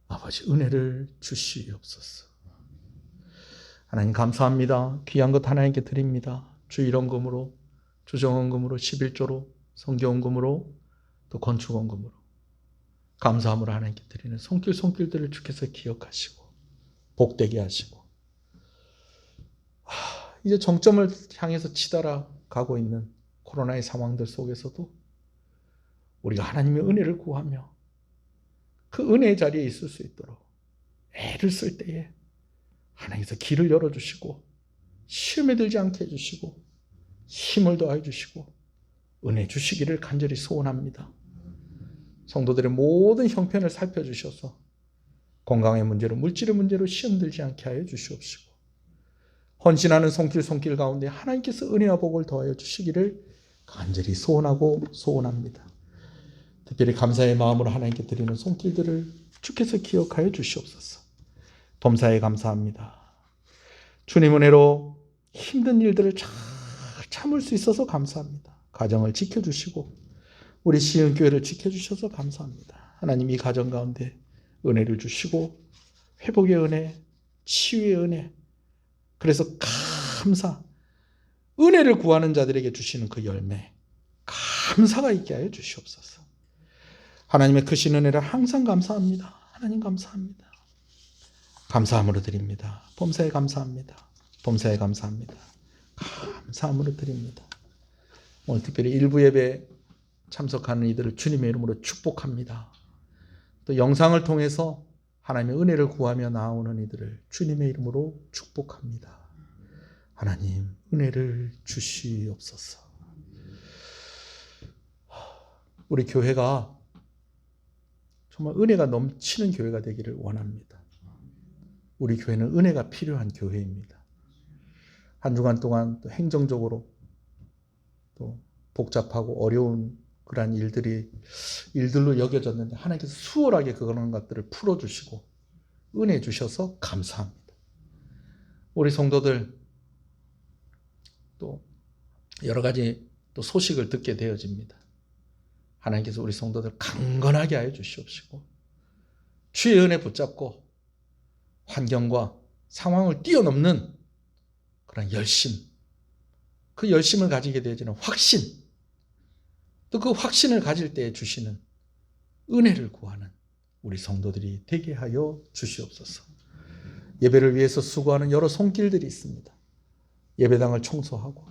아버지 은혜를 주시옵소서. 하나님 감사합니다. 귀한 것 하나님께 드립니다. 주일원금으로, 주정원금으로, 11조로, 성경원금으로, 또 건축원금으로 감사함으로 하나님께 드리는 손길들을 주께서 기억하시고 복되게 하시고, 이제 정점을 향해서 치달아 가고 있는 코로나의 상황들 속에서도 우리가 하나님의 은혜를 구하며 그 은혜의 자리에 있을 수 있도록 애를 쓸 때에 하나님께서 길을 열어주시고 시험에 들지 않게 해주시고 힘을 더해 주시고 은혜 주시기를 간절히 소원합니다. 성도들의 모든 형편을 살펴주셔서 건강의 문제로, 물질의 문제로 시험 들지 않게 하여 주시옵시고, 헌신하는 손길 가운데 하나님께서 은혜와 복을 더하여 주시기를 간절히 소원하고 소원합니다. 특별히 감사의 마음으로 하나님께 드리는 손길들을 주께서 기억하여 주시옵소서. 범사에 감사합니다. 주님 은혜로 힘든 일들을 잘 참을 수 있어서 감사합니다. 가정을 지켜주시고 우리 시흥교회를 지켜주셔서 감사합니다. 하나님 이 가정 가운데 은혜를 주시고 회복의 은혜, 치유의 은혜, 그래서 감사, 은혜를 구하는 자들에게 주시는 그 열매, 감사가 있게 하여 주시옵소서. 하나님의 크신 은혜를 항상 감사합니다. 하나님 감사합니다. 감사함으로 드립니다. 범사에 감사합니다. 범사에 감사합니다. 감사함으로 드립니다. 오늘 특별히 일부 예배 참석하는 이들을 주님의 이름으로 축복합니다. 또 영상을 통해서 하나님의 은혜를 구하며 나오는 이들을 주님의 이름으로 축복합니다. 하나님 은혜를 주시옵소서. 우리 교회가 정말 은혜가 넘치는 교회가 되기를 원합니다. 우리 교회는 은혜가 필요한 교회입니다. 한 주간 동안 또 행정적으로 또 복잡하고 어려운 그러한 일들로 여겨졌는데 하나님께서 수월하게 그런 것들을 풀어주시고 은혜 주셔서 감사합니다. 우리 성도들 또 여러 가지 또 소식을 듣게 되어집니다. 하나님께서 우리 성도들 강건하게 하여 주시옵시고 주의 은혜 붙잡고 환경과 상황을 뛰어넘는 그런 열심, 그 열심을 가지게 되어지는 확신, 또 그 확신을 가질 때에 주시는 은혜를 구하는 우리 성도들이 되게 하여 주시옵소서. 예배를 위해서 수고하는 여러 손길들이 있습니다. 예배당을 청소하고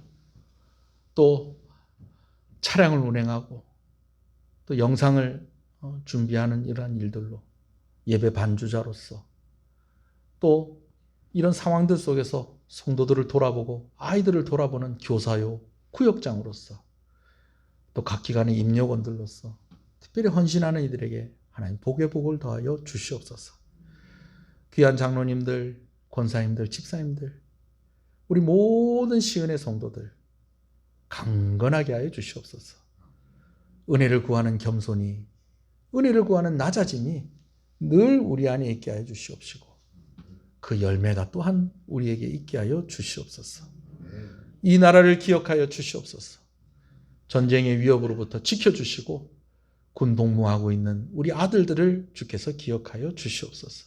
또 차량을 운행하고 또 영상을 준비하는 이러한 일들로 예배 반주자로서 또 이런 상황들 속에서 성도들을 돌아보고 아이들을 돌아보는 교사요, 구역장으로서 또 각 기관의 임력원들로서 특별히 헌신하는 이들에게 하나님 복의 복을 더하여 주시옵소서. 귀한 장로님들, 권사님들, 집사님들, 우리 모든 시은의 성도들 강건하게 하여 주시옵소서. 은혜를 구하는 겸손이, 은혜를 구하는 낮아짐이 늘 우리 안에 있게 하여 주시옵시고 그 열매가 또한 우리에게 있게 하여 주시옵소서. 이 나라를 기억하여 주시옵소서. 전쟁의 위협으로부터 지켜주시고 군 복무하고 있는 우리 아들들을 주께서 기억하여 주시옵소서.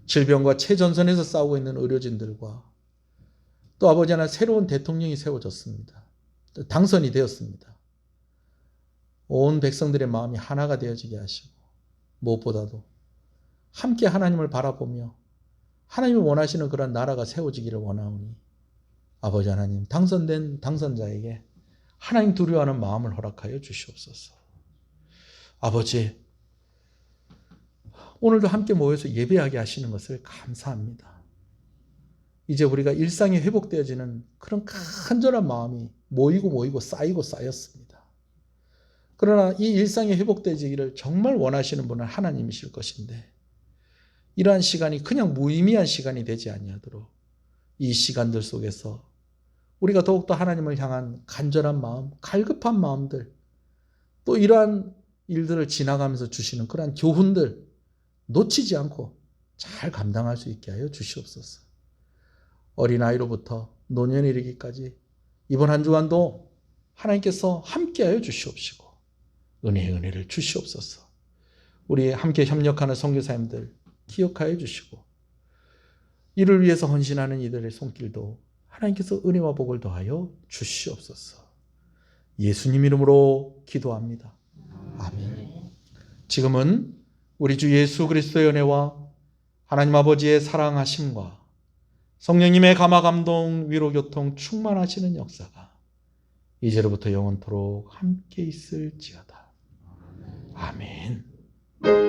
질병과 최전선에서 싸우고 있는 의료진들과 또 아버지 하나 새로운 대통령이 세워졌습니다. 당선이 되었습니다. 온 백성들의 마음이 하나가 되어지게 하시고 무엇보다도 함께 하나님을 바라보며 하나님이 원하시는 그런 나라가 세워지기를 원하오니 아버지 하나님 당선된 당선자에게 하나님 두려워하는 마음을 허락하여 주시옵소서. 아버지, 오늘도 함께 모여서 예배하게 하시는 것을 감사합니다. 이제 우리가 일상이 회복되어지는 그런 간절한 마음이 모이고 쌓였습니다. 그러나 이 일상이 회복되지기를 정말 원하시는 분은 하나님이실 것인데 이러한 시간이 그냥 무의미한 시간이 되지 아니하도록 이 시간들 속에서 우리가 더욱더 하나님을 향한 간절한 마음, 갈급한 마음들, 또 이러한 일들을 지나가면서 주시는 그러한 교훈들 놓치지 않고 잘 감당할 수 있게 하여 주시옵소서. 어린아이로부터 노년에 이르기까지 이번 한 주간도 하나님께서 함께하여 주시옵시고 은혜를 주시옵소서. 우리 함께 협력하는 선교사님들 기억하여 주시고 이를 위해서 헌신하는 이들의 손길도 하나님께서 은혜와 복을 더하여 주시옵소서. 예수님 이름으로 기도합니다. 아멘. 지금은 우리 주 예수 그리스도의 은혜와 하나님 아버지의 사랑하심과 성령님의 감화 감동 위로 교통 충만하시는 역사가 이제로부터 영원토록 함께 있을지어다. 아멘.